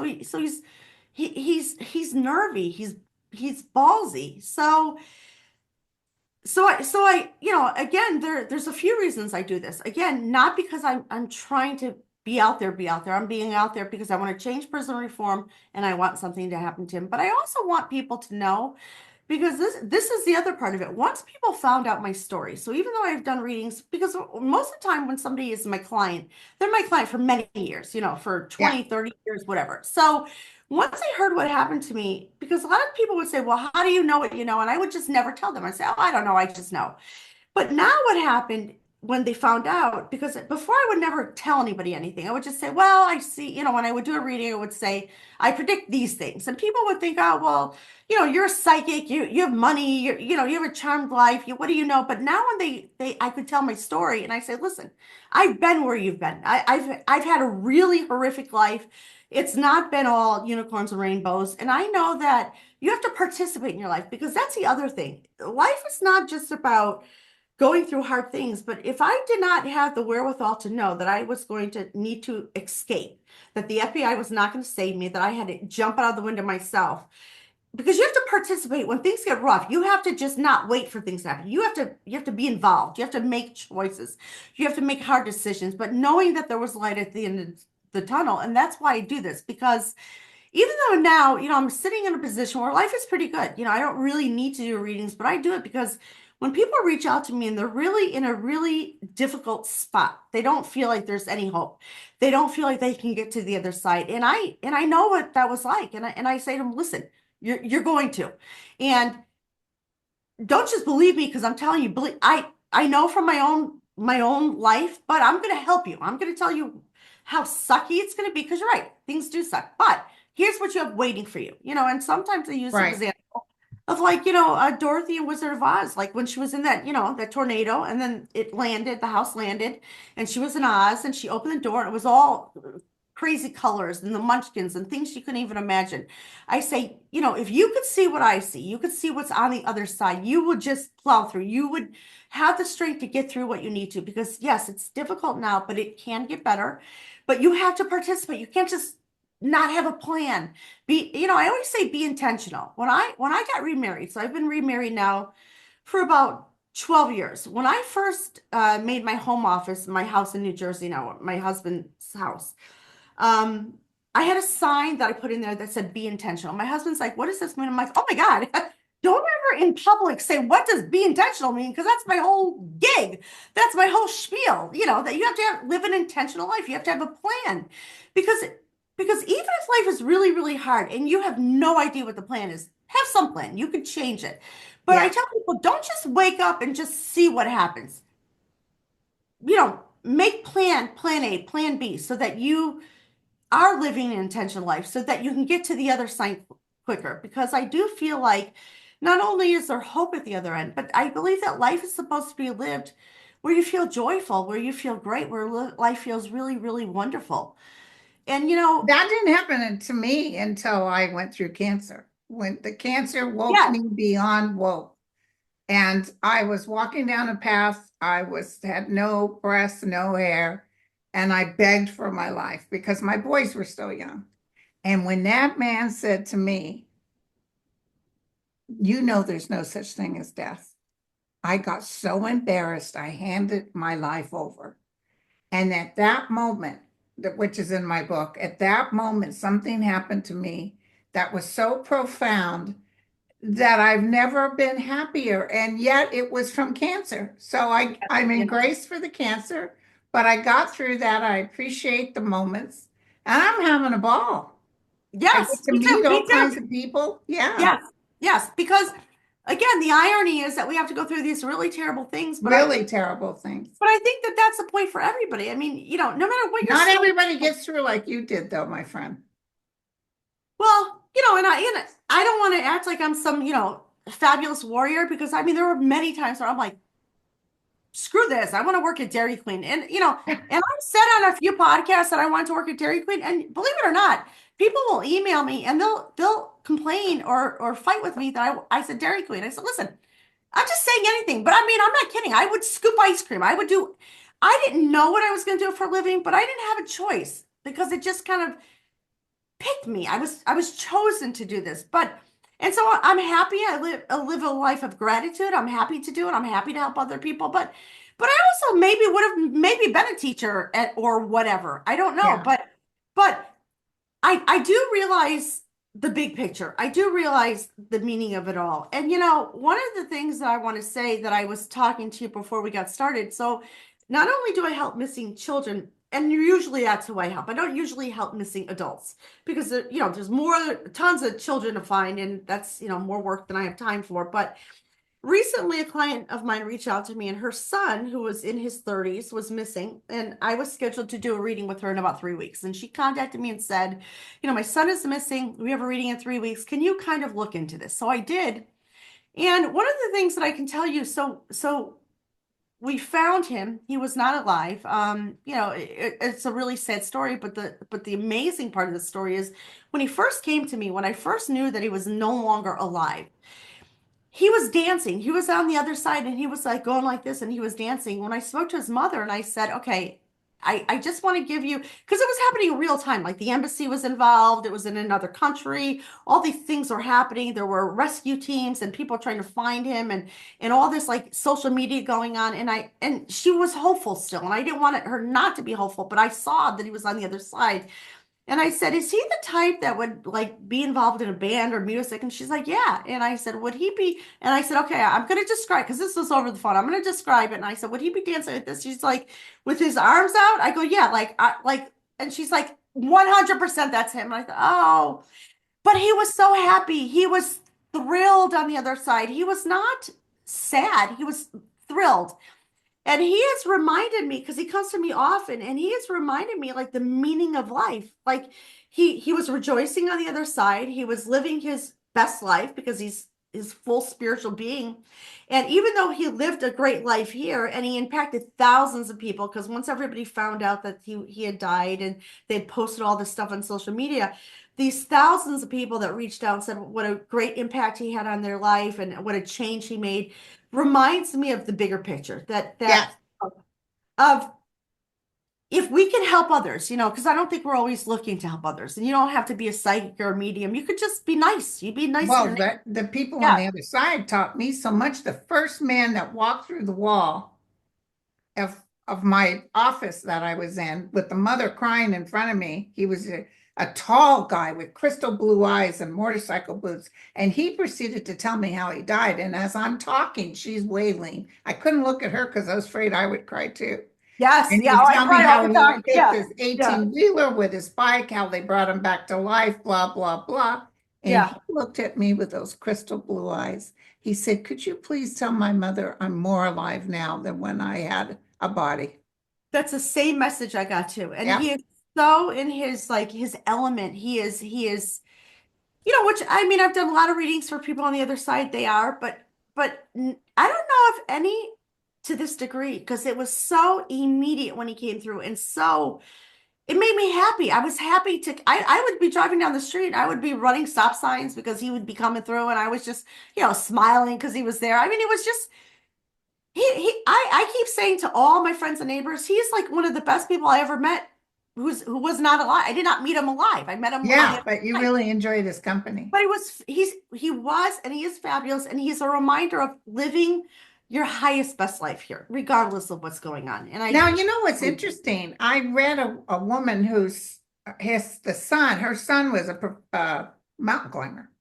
nervy, he's ballsy. So again, there's a few reasons I do this. Again, not because I'm trying to be out there, be out there. I'm being out there because I want to change prison reform and I want something to happen to him. But I also want people to know, because this is the other part of it. Once people found out my story, so even though I've done readings, because most of the time when somebody is my client, they're my client for many years, for Yeah, 20, 30 years, whatever. So once I heard what happened to me, because a lot of people would say, well, how do you know what you know? And I would just never tell them. I'd say, oh, I don't know, I just know. But now what happened when they found out, because before I would never tell anybody anything. I would just say, well, I see, when I would do a reading, I would say, I predict these things. And people would think, oh, well, you're a psychic, you have money, you have a charmed life, what do you know? But now when I could tell my story and I say, listen, I've been where you've been. I've had a really horrific life. It's not been all unicorns and rainbows. And I know that you have to participate in your life, because that's the other thing. Life is not just about going through hard things. But if I did not have the wherewithal to know that I was going to need to escape, that the FBI was not going to save me, that I had to jump out of the window myself, because you have to participate when things get rough. You have to just not wait for things to happen. You have to be involved. You have to make choices. You have to make hard decisions, but knowing that there was light at the end of the tunnel. And that's why I do this, because even though now, I'm sitting in a position where life is pretty good. I don't really need to do readings, but I do it because when people reach out to me and they're really in a really difficult spot, they don't feel like there's any hope. They don't feel like they can get to the other side. And I know what that was like. And I say to them, listen, you're going to. And don't just believe me because I'm telling you, I know from my own life, but I'm going to help you. I'm going to tell you how sucky it's going to be, because you're right, things do suck. But here's what you have waiting for you. And sometimes I use the right. example of, like, Dorothy and Wizard of Oz, like when she was in that tornado, and then the house landed, and she was in Oz, and she opened the door and it was all crazy colors and the munchkins and things she couldn't even imagine. I say, if you could see what I see, you could see what's on the other side, you would just plow through. You would have the strength to get through what you need to, because yes, it's difficult now, but it can get better. But you have to participate. You can't just not have a plan. I always say be intentional. When I got remarried, so I've been remarried now for about 12 years. When I first made my home office, my house in New Jersey now, my husband's house, um, I had a sign that I put in there that said, be intentional. My husband's like, what does this mean? I'm like, oh my God, don't ever in public say, what does be intentional mean? Because that's my whole gig. That's my whole spiel, that you have to live an intentional life. You have to have a plan, because, because even if life is really, really hard and you have no idea what the plan is, have some plan. You could change it. But I Yeah. tell people, don't just wake up and just see what happens. Make plan A, plan B, so that you are living an intentional life, so that you can get to the other side quicker. Because I do feel like not only is there hope at the other end, but I believe that life is supposed to be lived where you feel joyful, where you feel great, where life feels really, really wonderful. And That didn't happen to me until I went through cancer. When the cancer woke yes, me beyond woke. And I was walking down a path. Had no breasts, no hair, and I begged for my life because my boys were still young. And when that man said to me, there's no such thing as death, I got so embarrassed. I handed my life over. And at that moment, which is in my book, at that moment, something happened to me that was so profound that I've never been happier. And yet it was from cancer. So I'm in grace for the cancer, but I got through that. I appreciate the moments and I'm having a ball. I yes, get to me too, meet all me too. kinds of people. Yeah, Yes, yes, because again, the irony is that we have to go through these really terrible things, but I really think, terrible things. but I think that that's the point for everybody. I mean, no matter what your Not story. everybody gets through like you did, though, my friend. Well, and I don't want to act like I'm some, fabulous warrior, because I mean there were many times where I'm like, screw this, I want to work at Dairy Queen. And I've said on a few podcasts that I want to work at Dairy Queen, and believe it or not, people will email me and they'll complain or fight with me that I said Dairy Queen. I said, listen, I'm just saying anything, but I mean, I'm not kidding. I would scoop ice cream. I didn't know what I was going to do for a living, but I didn't have a choice, because it just kind of picked me. I was chosen to do this. But And so I'm happy. I live a life of gratitude. I'm happy to do it. I'm happy to help other people. But I also maybe would have maybe been a teacher or whatever. I don't know. Yeah. But I do realize the big picture. I do realize the meaning of it all. And one of the things that I want to say that I was talking to you before we got started. So not only do I help missing children, and usually that's who I help. I don't usually help missing adults because there's tons of children to find, and that's more work than I have time for. But recently, a client of mine reached out to me, and her son, who was in his 30s, was missing. And I was scheduled to do a reading with her in about 3 weeks. And she contacted me and said, my son is missing. We have a reading in 3 weeks. Can you kind of look into this? So I did. And one of the things that I can tell you, so we found him. He was not alive. It's a really sad story, but the amazing part of the story is when he first came to me, when I first knew that he was no longer alive, he was dancing. He was on the other side and he was like going like this and he was dancing. When I spoke to his mother and I said, okay, I just want to give you, because it was happening in real time. Like the embassy was involved. It was in another country. All these things were happening. There were rescue teams and people trying to find him and all this like social media going on. And she was hopeful still. And I didn't want her not to be hopeful, but I saw that he was on the other side. And I said, is he the type that would like be involved in a band or music? And she's like, yeah. And I said, would he be? And I said, okay, I'm going to describe, because this was over the phone. I'm going to describe it. And I said, would he be dancing like this? She's like, with his arms out? I go, yeah, and she's like, 100% that's him. And I thought, oh, but he was so happy. He was thrilled on the other side. He was not sad. He was thrilled. And he has reminded me, because he comes to me often, and he has reminded me like the meaning of life. Like he was rejoicing on the other side. He was living his best life because he's his full spiritual being. And even though he lived a great life here and he impacted thousands of people, because once everybody found out that he had died and they'd posted all this stuff on social media, these thousands of people that reached out and said what a great impact he had on their life and what a change he made reminds me of the bigger picture Yeah. of if we can help others, because I don't think we're always looking to help others. And you don't have to be a psychic or a medium. You could just be nice. You'd be nice to your Well, neighbor. the people on Yeah. the other side taught me so much. The first man that walked through the wall of my office that I was in with the mother crying in front of me, he was a tall guy with crystal blue eyes and motorcycle boots. And he proceeded to tell me how he died. And as I'm talking, she's wailing. I couldn't look at her because I was afraid I would cry too. Yes. And he Yeah. was Oh, I telling me cry all how the he time. would take Yeah. this Yeah. 18-wheeler with his bike, how they brought him back to life, blah, blah, blah. And he Yeah. looked at me with those crystal blue eyes. He said, could you please tell my mother I'm more alive now than when I had a body? That's the same message I got too. And Yep. he is so in his like his element. He is, which I mean, I've done a lot of readings for people on the other side. They are, but I don't know if any to this degree because it was so immediate when he came through and so it made me happy. I was happy I would be driving down the street. I would be running stop signs because he would be coming through and I was just, smiling because he was there. I mean, it was just, I keep saying to all my friends and neighbors, he's like one of the best people I ever met who was not alive. I did not meet him alive. I met him on the Yeah, other but you side. really enjoyed his company. But he was and he is fabulous and he's a reminder of living your highest best life here, regardless of what's going on. And Now, you know what's interesting? I read a woman who's her son was a mountain climber.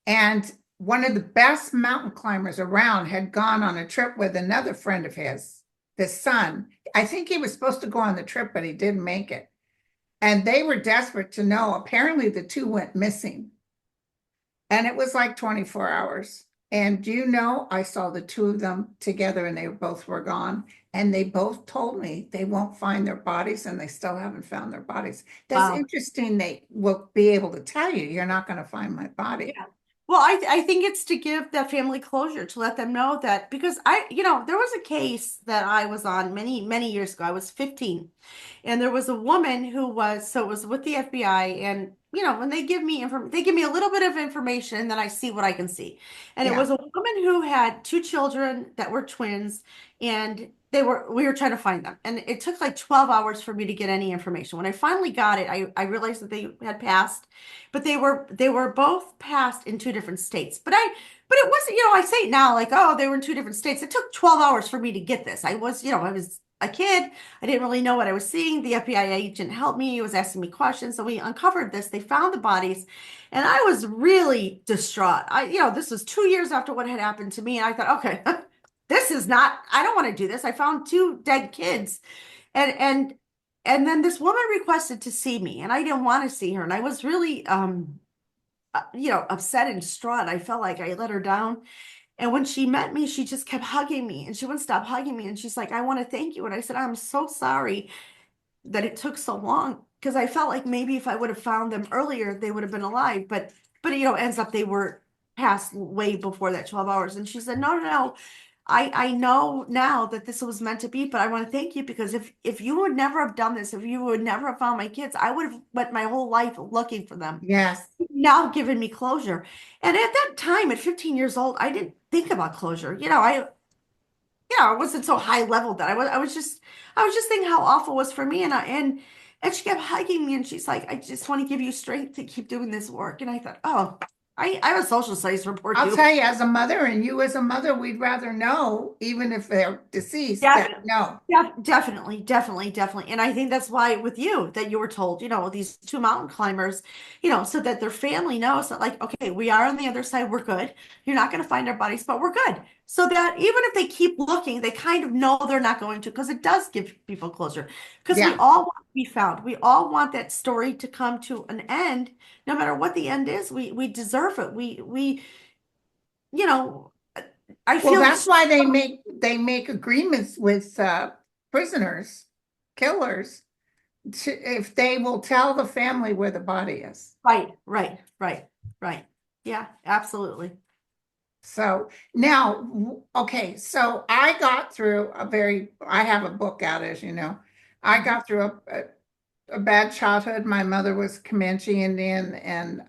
And one of the best mountain climbers around had gone on a trip with another friend of his, the son. I think he was supposed to go on the trip, but he didn't make it. And they were desperate to know. Apparently, the two went missing. And it was like 24 hours. And I saw the two of them together and they both were gone. And they both told me they won't find their bodies and they still haven't found their bodies. That's wow. interesting. They will be able to tell you, you're not going to find my body. Yeah. Well, I think it's to give that family closure, to let them know that because there was a case that I was on many, many years ago. I was 15 and there was a woman so it was with the FBI and when they give me they give me a little bit of information and then I see what I can see. And it Yeah. was a woman who had two children that were twins and we were trying to find them. And it took like 12 hours for me to get any information. When I finally got it, I realized that they had passed, but they were both passed in two different states. But it wasn't, I say it now like, oh, they were in two different states. It took 12 hours for me to get this. I was a kid. I didn't really know what I was seeing. The FBI agent helped me. He was asking me questions. So we uncovered this. They found the bodies, and I was really distraught. This was 2 years after what had happened to me. And I thought, okay, I don't want to do this. I found two dead kids. And, and, and then this woman requested to see me, and I didn't want to see her. And I was really, upset and distraught. I felt like I let her down. And when she met me, she just kept hugging me, and she wouldn't stop hugging me. And she's like, I want to thank you. And I said, I'm so sorry that it took so long, because I felt like maybe if I would have found them earlier, they would have been alive. But ends up they were passed way before that 12 hours. And she said, no, no, no. I know now that this was meant to be, but I want to thank you, because if you would never have done this, if you would never have found my kids, I would have went my whole life looking for them. Yes. Now giving me closure. And at that time, at 15 years old, I didn't think about closure. I wasn't so high level that I was just thinking how awful it was for me. And she kept hugging me, and she's like, I just want to give you strength to keep doing this work. And I thought, oh, I have a social studies report I'll too. tell you, as a mother and you as a mother, we'd rather know, even if they're deceased, that Definitely. no. Yeah, definitely, definitely, definitely. And I think that's why with you that you were told, these two mountain climbers, so that their family knows that, like, okay, we are on the other side, we're good. You're not going to find our bodies, but we're good. So that even if they keep looking, they kind of know they're not going to, because it does give people closure. Because we Yeah. all want to be found. We all want that story to come to an end, no matter what the end is. We deserve it. You know, I Well, feel that's why they make agreements with prisoners, killers, if they will tell the family where the body is. right, right, right, right. Yeah, absolutely. So now, okay, so I got through I have a book out, as you know. I got through a bad childhood. My mother was Comanche Indian, and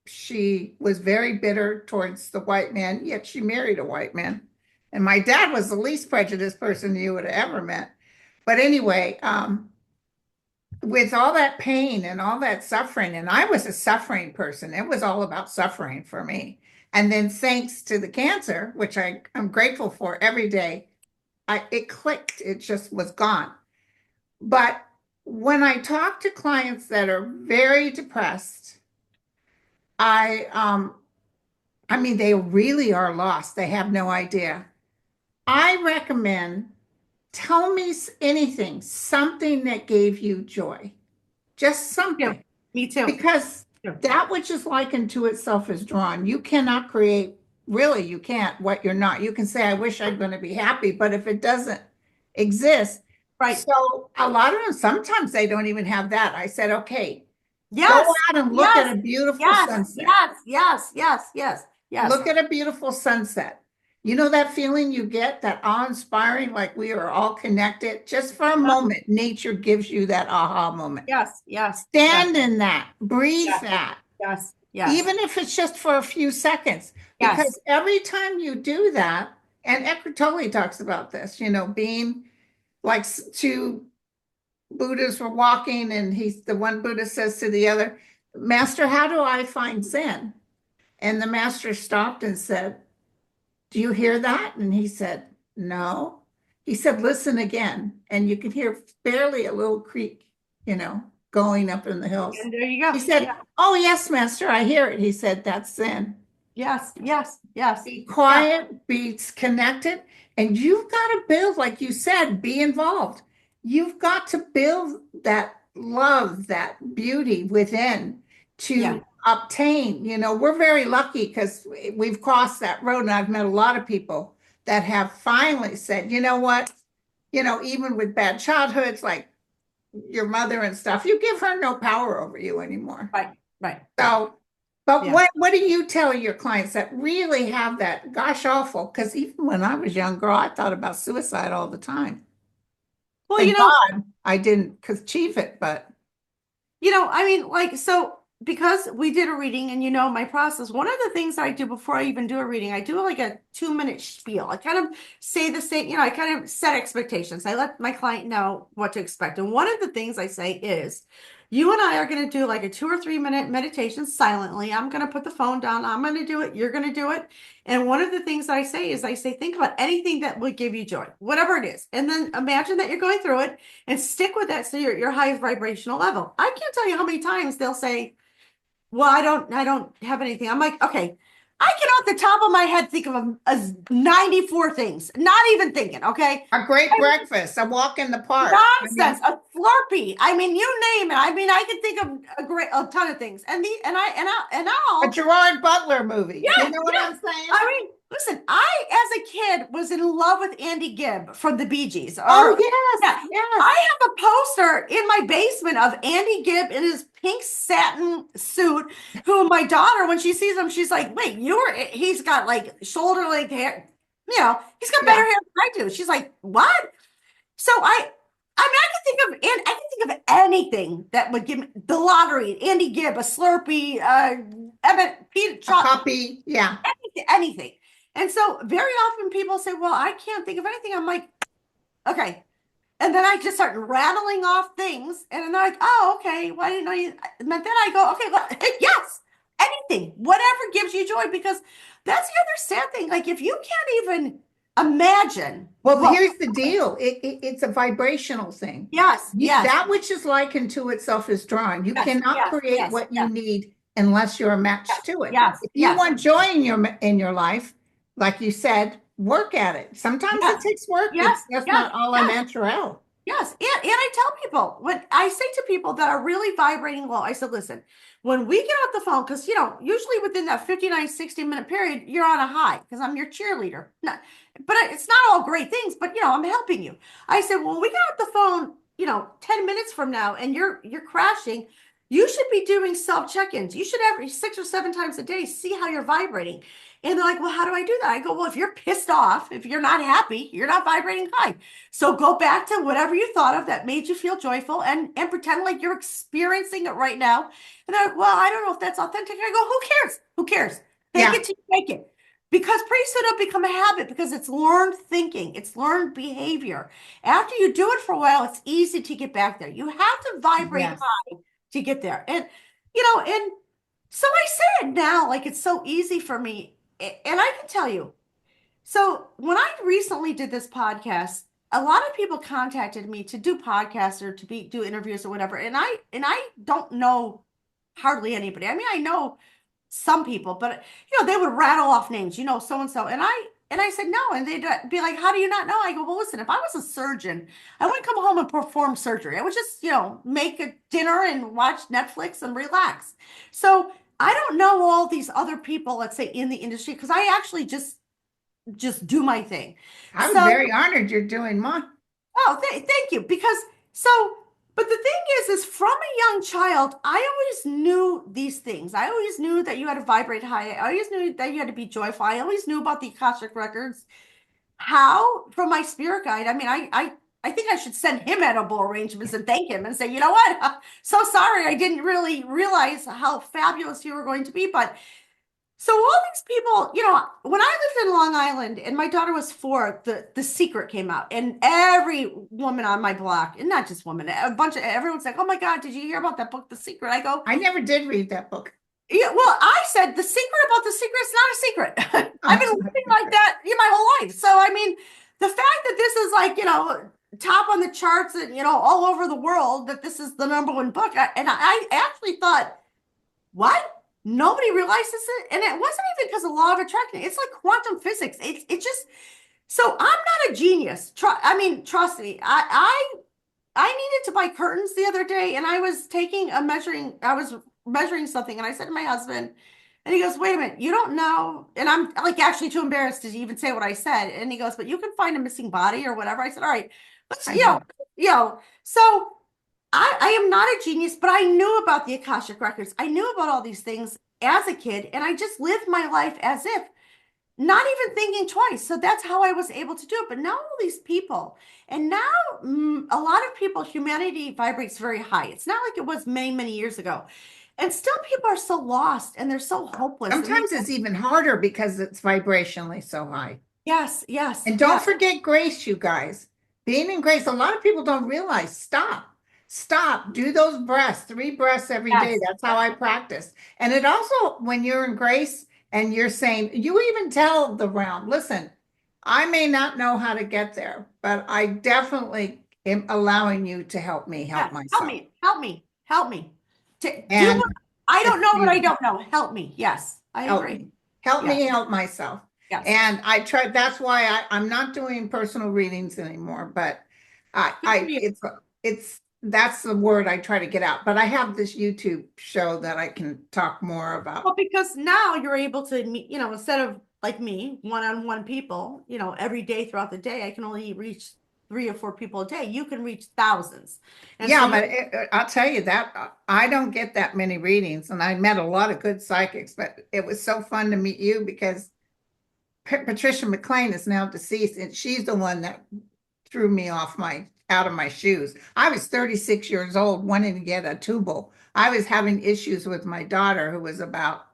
she was very bitter towards the white man, yet she married a white man. And my dad was the least prejudiced person you would have ever met. But anyway, with all that pain and all that suffering, and I was a suffering person, it was all about suffering for me. And then thanks to the cancer, which I'm grateful for every day, it clicked. It just was gone. But when I talk to clients that are very depressed, I mean, they really are lost. They have no idea. I recommend tell me anything, something that gave you joy, just Yeah, something, me too. because Too. that which is likened to itself is drawn. You cannot create, really, you can't what you're not. You can say, I wish I'm going to be happy, but if it doesn't exist, Right. so a lot of them, sometimes they don't even have that. I said, okay, go Yes, out and look yes, at a beautiful yes, sunset. yes, yes, yes, yes, yes. Look at a beautiful sunset. You know that feeling you get, that awe-inspiring, like we are all connected? Just for a moment, nature gives you that aha moment. Yes, yes, yes, Stand in that, breathe yes, that, yes, yes, even if it's just for a few seconds. yes. Because every time you do that, and Eckhart Tolle talks about this, being like two Buddhas were walking, and the one Buddha says to the other, Master, how do I find Zen? And the master stopped and said, do you hear that? And he said, no. He said, listen again. And you can hear barely a little creek, going up in the hills. And there you He go. said, Yeah. oh, yes, master, I hear it. He said, that's Zen. Yes, yes, yes, Be yes, quiet, be connected, and you've got to build, like you said, be involved. You've got to build that love, that beauty within yeah. to obtain. We're very lucky because we've crossed that road, and I've met a lot of people that have finally said, you know what, even with bad childhoods, like your mother and stuff, you give her no power over you anymore. Right, right, right. So, but Yeah. what do you tell your clients that really have that, gosh, awful? Because even when I was a young girl, I thought about suicide all the time. Well, Thank God I didn't achieve it, but I mean, like, so because we did a reading and you know my process, one of the things that I do before I even do a reading, I do like a 2-minute spiel. I kind of say the same, I kind of set expectations. I let my client know what to expect. And one of the things I say is, you and I are going to do like a 2 or 3 minute meditation silently. I'm going to put the phone down. I'm going to do it. You're going to do it. And one of the things I say is think about anything that would give you joy, whatever it is. And then imagine that you're going through it and stick with that. So you're your highest vibrational level. I can't tell you how many times they'll say, well, I don't have anything. I'm like, okay, I can off the top of my head think of a 94 things, not even thinking, okay? A great breakfast, a walk in the park. Nonsense, a Slurpee. I mean, you name it. I mean, I can think of a ton of things. A Gerard Butler movie. Yeah, You know what I'm saying? I mean, listen, I, as a kid, was in love with Andy Gibb from the Bee Gees. Oh, yes, Yeah, yes. I have a poster in my basement of Andy Gibb in his pink satin suit, who my daughter, when she sees him, she's like, wait, he's got like shoulder length hair. He's got better Yeah. hair than I do. She's like, what? So I mean, I can think of anything that would give me the lottery, Andy Gibb, a Slurpee, Emmett, Pete, A puppy. Yeah. anything. And so very often people say, well, I can't think of anything. I'm like, okay. And then I just start rattling off things. And then they're like, oh, okay. Well, I didn't know you. And then I go, okay, well, yes, anything, whatever gives you joy, because that's the other sad thing. Like if you can't even imagine. Well, here's the deal. It's a vibrational thing. Yes, yes. That which is likened to itself is drawn. You Yes, cannot yes, create yes, what yes. you need unless you're a match to it. Yes, If you yes. want joy in your life, like you said, work at it. Sometimes Yes, it takes work. yes, It's just yes, not all yes. natural. Yes. And I tell people, when I say to people that are really vibrating low, I said, listen, when we get off the phone, because, usually within that 59, 60-minute period, you're on a high because I'm your cheerleader. But it's not all great things, but, I'm helping you. I said, well, when we get off the phone, 10 minutes from now and you're crashing, you should be doing self check-ins. You should every 6 or 7 times a day see how you're vibrating. And they're like, well, how do I do that? I go, well, if you're pissed off, if you're not happy, you're not vibrating high. So go back to whatever you thought of that made you feel joyful and pretend like you're experiencing it right now. And they're like, well, I don't know if that's authentic. I go, who cares? Who cares? Take it till you make it. Because pretty soon it'll become a habit, because it's learned thinking. It's learned behavior. After you do it for a while, it's easy to get back there. You have to vibrate high to get there. And, and so I say it now, like it's so easy for me. And I can tell you, so when I recently did this podcast, a lot of people contacted me to do podcasts or to do interviews or whatever. And I don't know hardly anybody. I mean, I know some people, but they would rattle off names, so and so. And I said no, and they'd be like, how do you not know? I go, well, listen, if I was a surgeon, I wouldn't come home and perform surgery. I would just, make a dinner and watch Netflix and relax. So I don't know all these other people, let's say, in the industry, because I actually just do my thing. I'm very honored you're doing mine. Oh, thank you. But the thing is from a young child, I always knew these things. I always knew that you had to vibrate high. I always knew that you had to be joyful. I always knew about the Akashic records. How? From my spirit guide. I mean, I think I should send him edible arrangements and thank him and say, you know what? So sorry, I didn't really realize how fabulous you were going to be. But so all these people, when I lived in Long Island and my daughter was 4, the Secret came out, and every woman on my block, and not just women, everyone's like, oh my God, did you hear about that book, The Secret? I go, I never did read that book. Yeah, well, I said the secret about the secret is not a secret. I've been living like that my whole life. So, I mean, the fact that this is like, top on the charts and, all over the world, that this is the #1 book. And I actually thought, what? Nobody realizes it. And it wasn't even because of law of attraction. It's like quantum physics. It just, so I'm not a genius. Trust me. I needed to buy curtains the other day, and I was measuring something, and I said to my husband, and he goes, wait a minute, you don't know. And I'm like actually too embarrassed to even say what I said. And he goes, but you can find a missing body or whatever. I said, all right, let's, so I am not a genius, but I knew about the Akashic records. I knew about all these things as a kid, and I just lived my life as if not even thinking twice. So that's how I was able to do it. But now all these people, and now a lot of people, humanity vibrates very high. It's not like it was many, many years ago. And still people are so lost and they're so hopeless. And they, Sometimes it's even harder because it's vibrationally so high. yes, yes, And don't yes, forget grace, you guys. Being in grace, a lot of people don't realize. Stop. Stop. Do those breaths, 3 breaths every day. yes, That's how I practice. And it also, when you're in grace and you're saying, you even tell the realm, listen, I may not know how to get there, but I definitely am allowing you to help me help yes. Help myself. me, help me, help me. To do what And I don't it's know what I beautiful. don't know. Help me. Yes, I Help agree. me. Help Yes, me help myself. yes. And I try, that's why I'm not doing personal readings anymore, but Good for you. that's the word I try to get out. But I have this YouTube show that I can talk more about. Well, because now you're able to meet, instead of like me, one-on-one people, every day throughout the day, I can only reach 3 or 4 people a day. You can reach thousands. And so Yeah, you're, but I'll tell you that I don't get that many readings, and I met a lot of good psychics, but it was so fun to meet you because Patricia McLean is now deceased, and she's the one that threw me off my out of my shoes. I was 36 years old, wanting to get a tubal. I was having issues with my daughter, who was about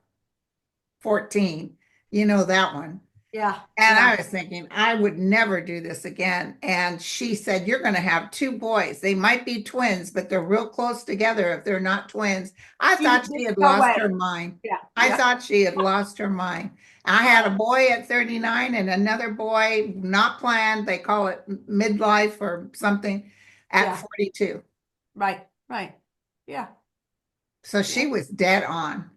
14. You know that one. yeah, And yeah. I was thinking, I would never do this again. And she said, you're going to have 2 boys. They might be twins, but they're real close together if they're not twins. I thought she had No lost way. her mind. Yeah, I yeah. thought she had lost her mind. I had a boy at 39 and another boy, not planned. They call it midlife or something, at Yeah, 42. right, right. Yeah, So yeah. she was dead on.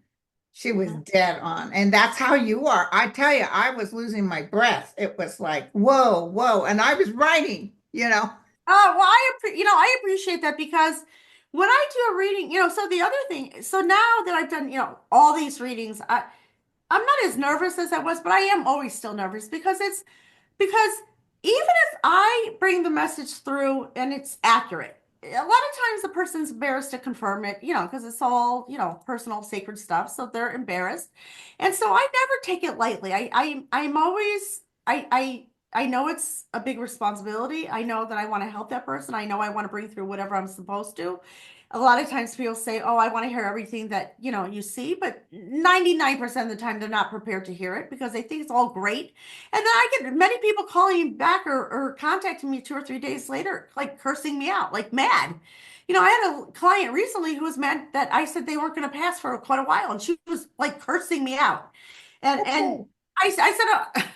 She was Mhm. dead on. And that's how you are. I tell you, I was losing my breath. It was like, whoa, whoa. And I was writing. Oh, well, I appreciate that because when I do a reading, so the other thing, so now that I've done, all these readings, I'm not as nervous as I was, but I am always still nervous because even if I bring the message through and it's accurate, a lot of times the person's embarrassed to confirm it, because it's all, personal, sacred stuff. So they're embarrassed. And so I never take it lightly. I'm always, I know it's a big responsibility. I know that I want to help that person. I know I want to bring through whatever I'm supposed to. A lot of times people say, "Oh, I want to hear everything that, you see," but 99% of the time they're not prepared to hear it because they think it's all great. And then I get many people calling me back or contacting me 2 or 3 days later, like cursing me out, like mad. I had a client recently who was mad that I said they weren't going to pass for quite a while, and she was like cursing me out. And Oh, I said,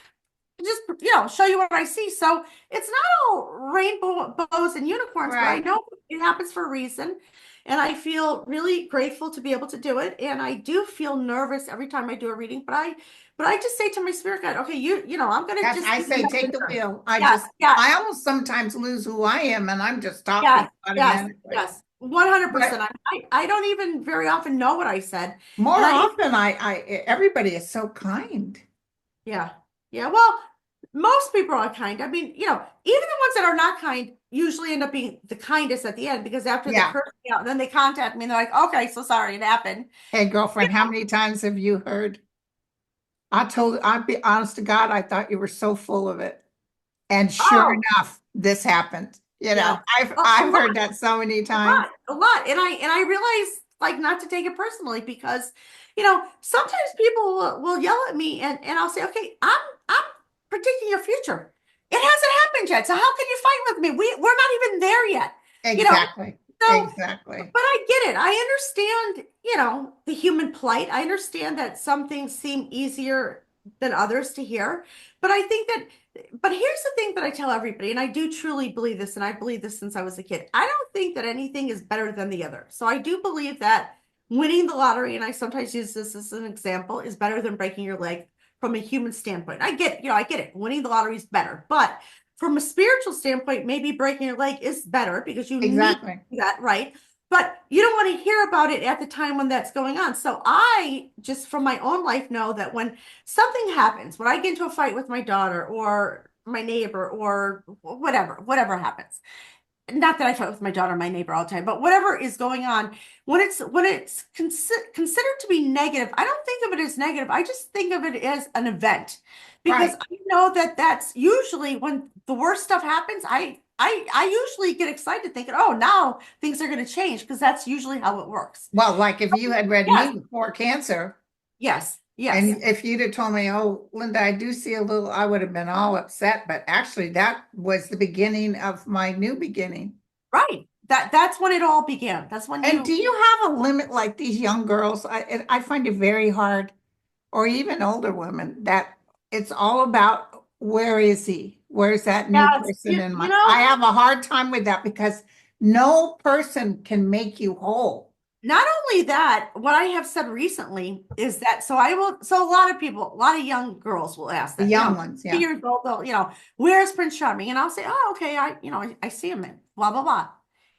just show you what I see. So it's not all rainbow bows and unicorns, but I right. know it happens for a reason. And I feel really grateful to be able to do it. And I do feel nervous every time I do a reading, but I just say to my spirit guide, okay, I'm gonna That's, just I be say, the take the messenger. wheel. Yeah, yeah, I almost sometimes lose who I am and I'm just talking yes, yes, automatically. yes. 100%. But I don't even very often know what I said. And more I often, everybody is so kind. Yeah. Yeah. Well, most people are kind. I mean, even the ones that are not kind usually end up being the kindest at the end because after they Yeah. curse me out, then they contact me and they're like, okay, so sorry, it happened. Hey, girlfriend, how many times have you heard? I'd be honest to God, I thought you were so full of it. And sure Oh, enough, this happened. yeah. A I've lot, heard that so many a times. lot, a lot. And I realize like not to take it personally because, sometimes people will yell at me and I'll say, okay, I'm predicting your future. It hasn't happened yet. So how can you fight with me? We're not even there yet. You know, Exactly. so Exactly. but I get it. I understand, the human plight. I understand that some things seem easier than others to hear. But I think that, but here's the thing that I tell everybody, and I do truly believe this, and I believe this since I was a kid. I don't think that anything is better than the other. So I do believe that winning the lottery, and I sometimes use this as an example, is better than breaking your leg from a human standpoint. I get it. Winning the lottery is better. But from a spiritual standpoint, maybe breaking your leg is better because you need Exactly. that, right? But you don't want to hear about it at the time when that's going on. So I just from my own life know that when something happens, when I get into a fight with my daughter or my neighbor or whatever happens, not that I fight with my daughter and my neighbor all the time, but whatever is going on, when it's considered to be negative, I don't think of it as negative. I just think of it as an event because Right. I know that that's usually when the worst stuff happens. I usually get excited thinking, oh, now things are going to change because that's usually how it works. Well, like if you had read Yes, me before cancer, yes, yes. and if you'd have told me, oh, Linda, I do see a little, I would have been all upset. But actually, that was the beginning of my new beginning. Right. That's when it all began. That's when And do you, you have a limit like these young girls? I find it very hard, or even older women, that it's all about where is he? Where's that new yes, person in you my? I know, have a hard time with that because no person can make you whole. not only that, what I have said recently is that so a lot of people, a lot of young girls will ask The that, young ones, yeah. years old, they'll, where's Prince Charming? And I'll say, oh, okay, I see him in blah, blah, blah.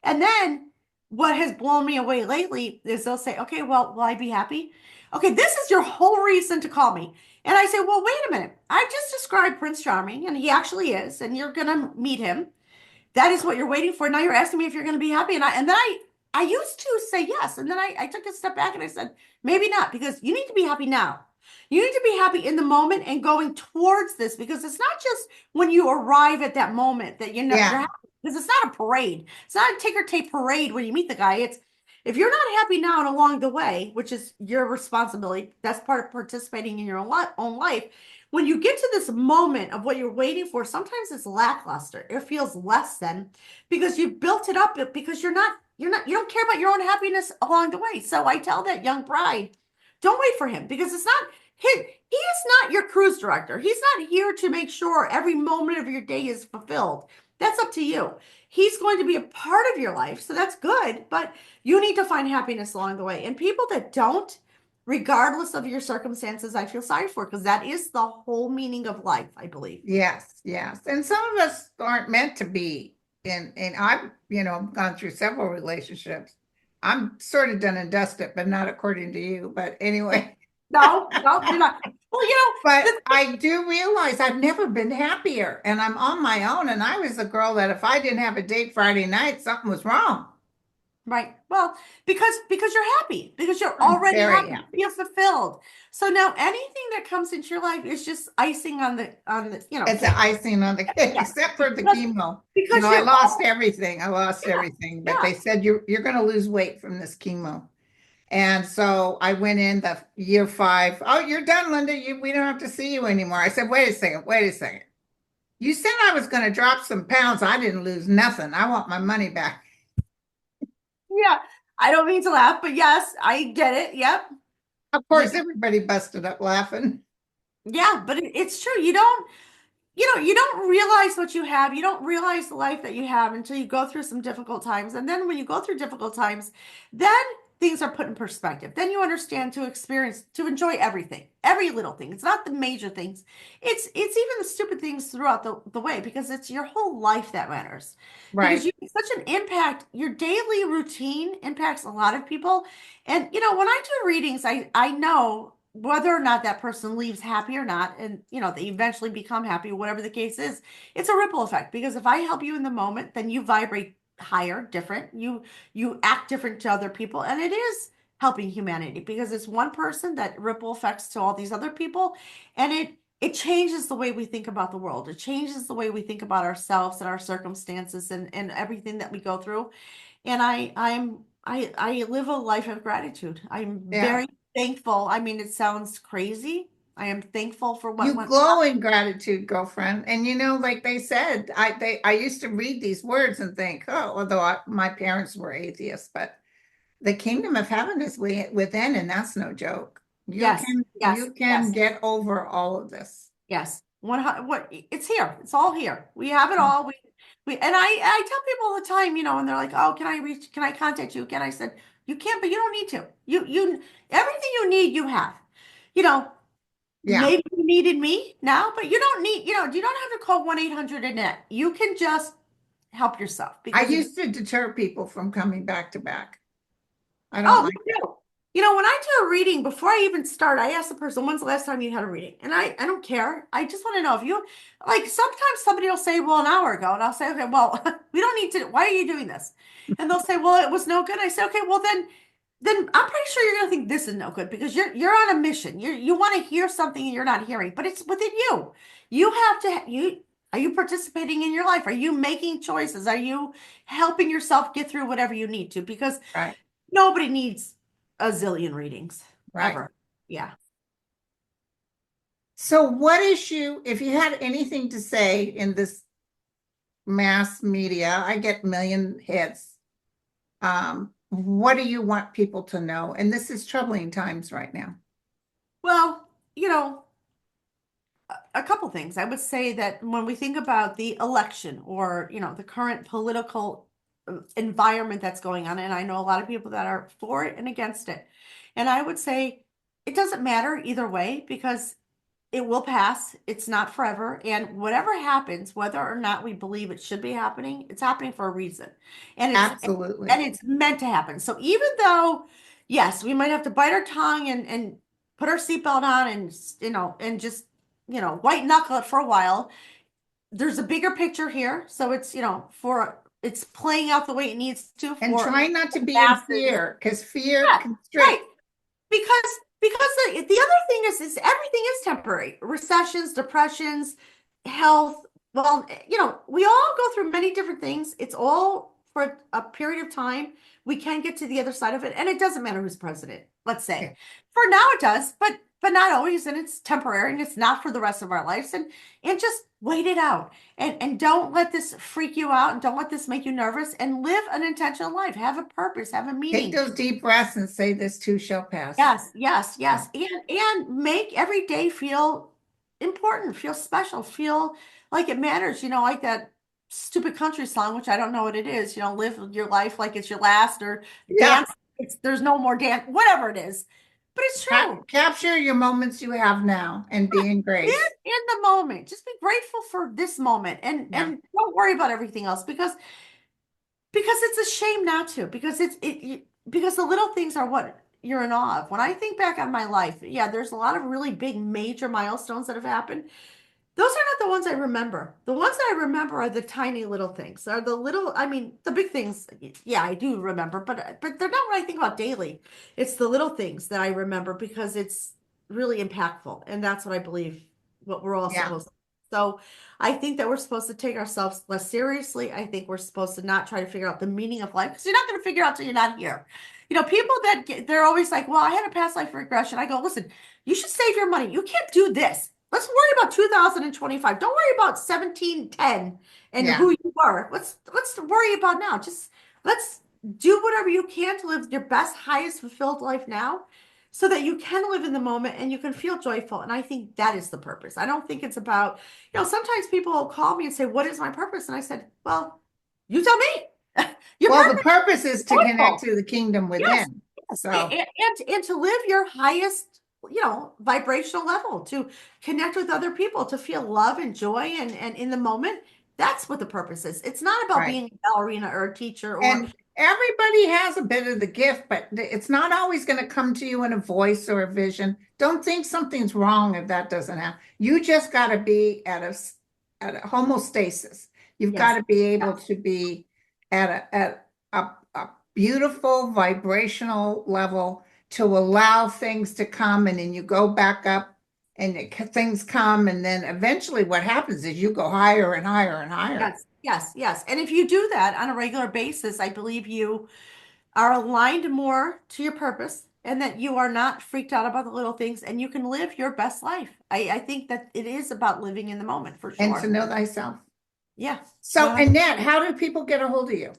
And then what has blown me away lately is they'll say, okay, well, will I be happy? Okay, this is your whole reason to call me. And I say, well, wait a minute. I just described Prince Charming, and he actually is, and you're gonna meet him. That is what you're waiting for. Now you're asking me if you're going to be happy. And I used to say yes. And then I took a step back and I said, maybe not, because you need to be happy now. You need to be happy in the moment and going towards this because it's not just when you arrive at that moment that you're Yeah, happy. Because it's not a parade. It's not a ticker tape parade when you meet the guy. It's if you're not happy now and along the way, which is your responsibility, that's part of participating in your own life. When you get to this moment of what you're waiting for, sometimes it's lackluster. It feels less than because you built it up because you don't care about your own happiness along the way. So I tell that young bride, don't wait for him because it's not he is not your cruise director. He's not here to make sure every moment of your day is fulfilled. That's up to you. He's going to be a part of your life, so that's good, but you need to find happiness along the way. And people that don't, regardless of your circumstances, I feel sorry for because that is the whole meaning of life, I believe. yes, yes. And some of us aren't meant to be and I've, gone through several relationships. I'm sort of done and dusted, but not according to you. But anyway. No, no, you're not. Well, But I do realize I've never been happier and I'm on my own. And I was the girl that if I didn't have a date Friday night, something was wrong. right. Well, because you're happy, because you're I'm already very happy, happy. you're fulfilled. So now anything that comes into your life is just icing It's the cake. icing on the cake, Yeah. except for the Because chemo. because I you're lost all everything. I lost yeah, everything. But yeah. they said you're going to lose weight from this chemo. And so I went in the year 5. Oh, you're done, Linda. We don't have to see you anymore. I said, wait a second, wait a second. You said I was going to drop some pounds. I didn't lose nothing. I want my money back. Yeah. I don't mean to laugh, but yes, I get it. Yep. Of You course, everybody busted up laughing. yeah, but it's true. You don't realize what you have. You don't realize the life that you have until you go through some difficult times. And then when you go through difficult times, then things are put in perspective. Then you understand to experience, to enjoy everything, every little thing. It's not the major things. It's even the stupid things throughout the way because it's your whole life that matters. Because Right, you have such an impact, your daily routine impacts a lot of people. And when I do readings, I know whether or not that person leaves happy or not, and they eventually become happy, whatever the case is, it's a ripple effect because if I help you in the moment, then you vibrate higher, different. You act different to other people, and it is helping humanity because it's one person that ripple effects to all these other people, and it changes the way we think about the world. It changes the way we think about ourselves and our circumstances and everything that we go through. And I live a life of gratitude. I'm yeah. very thankful. I mean, it sounds crazy. I am thankful for what You went glow in gratitude, girlfriend. And like they said, I used to read these words and think, oh, although my parents were atheists, but the kingdom of heaven is within, and that's no joke. You yes, can yes, you can yes, get over all of this. yes. What it's here. It's all here. We have it all. And I tell people all the time, and they're like, "Oh, can I contact you?" Again, I said, "You can't, but you don't need to. You everything you need, you have." You know, Yeah. maybe you needed me now, but you don't need, you don't have to call 1-800 Annette. You can just help yourself I because if used to deter people from coming back to back. I don't oh, like me that. too. When I do a reading, before I even start, I ask the person, when's the last time you had a reading? And I don't care. I just want to know if you, like, sometimes somebody will say, well, an hour ago. And I'll say, okay, well, we don't need to, why are you doing this? And they'll say, well, it was no good. I say, okay, well, then I'm pretty sure you're going to think this is no good because you're on a mission. You want to hear something and you're not hearing, but it's within you. You have to, are you participating in your life? Are you making choices? Are you helping yourself get through whatever you need to? Because Right, nobody needs a zillion readings right. ever. Yeah. So what issue, if you had anything to say in this mass media, I get million hits. What do you want people to know? And this is troubling times right now. Well, a couple things. I would say that when we think about the election or, the current political environment that's going on, and I know a lot of people that are for it and against it. And I would say it doesn't matter either way because it will pass. It's not forever. And whatever happens, whether or not we believe it should be happening, it's happening for a reason. And Absolutely. it's meant to happen. So even though, yes, we might have to bite our tongue and put our seatbelt on and and just, white knuckle it for a while, there's a bigger picture here. So it's, for it's playing out the way it needs to And for try not to be in masses. fear because fear Yeah, right. constricts. Because the other thing is everything is temporary. Recessions, depressions, health. Well, we all go through many different things. It's all for a period of time. We can get to the other side of it, and it doesn't matter who's president, let's Yeah. say. For now it does, but not always, and it's temporary and it's not for the rest of our lives. And just wait it out. And don't let this freak you out and don't let this make you nervous and live an intentional life. Have a purpose, have a Take meaning. those deep breaths and say this too shall pass. Yes, yes, Yeah. yes. And make every day feel important, feel special, feel like it matters, like that stupid country song, which I don't know what it is, live your life like it's your last or Yeah. dance, there's no more dance, whatever it is. But it's true. Capture your moments you have now and be in grace. In the moment. Just be grateful for this moment and Yeah. and don't worry about everything else because it's a shame not to, because because the little things are what you're in awe of. When I think back on my life, yeah, there's a lot of really big major milestones that have happened. Those are not the ones I remember. The ones that I remember are the tiny little things. Are the little, I mean, the big things, yeah, I do remember, but they're not what I think about daily. It's the little things that I remember because it's really impactful. And that's what I believe what we're all Yeah. supposed to. So I think that we're supposed to take ourselves less seriously. I think we're supposed to not try to figure out the meaning of life because you're not going to figure out till you're not here. People that they're always like, well, I had a past life regression. I go, listen, you should save your money. You can't do this. Let's worry about 2025. Don't worry about 1710 and Yeah. who you were. Let's worry about now. Just let's do whatever you can to live your best, highest fulfilled life now so that you can live in the moment and you can feel joyful. And I think that is the purpose. I don't think it's about, sometimes people will call me and say, what is my purpose? And I said, well, you tell me. Your Well, the purpose purpose is is to connect joyful. to the kingdom Yes, within. yes. So, And to live your highest, vibrational level, to connect with other people, to feel love and joy and in the moment. That's what the purpose is. It's not about right. being a ballerina or a teacher or And everybody has a bit of the gift, but it's not always going to come to you in a voice or a vision. Don't think something's wrong if that doesn't happen. You just got to be at a homeostasis. You've got yes, to be able yes, to be at a beautiful vibrational level to allow things to come, and then you go back up, and things come, and then eventually what happens is you go higher and higher and higher. yes, yes, yes. And if you do that on a regular basis, I believe you are aligned more to your purpose and that you are not freaked out about the little things and you can live your best life. I think that it is about living in the moment for And to sure. know thyself. Yeah, So, 100%. Annette, how do people get a hold of you?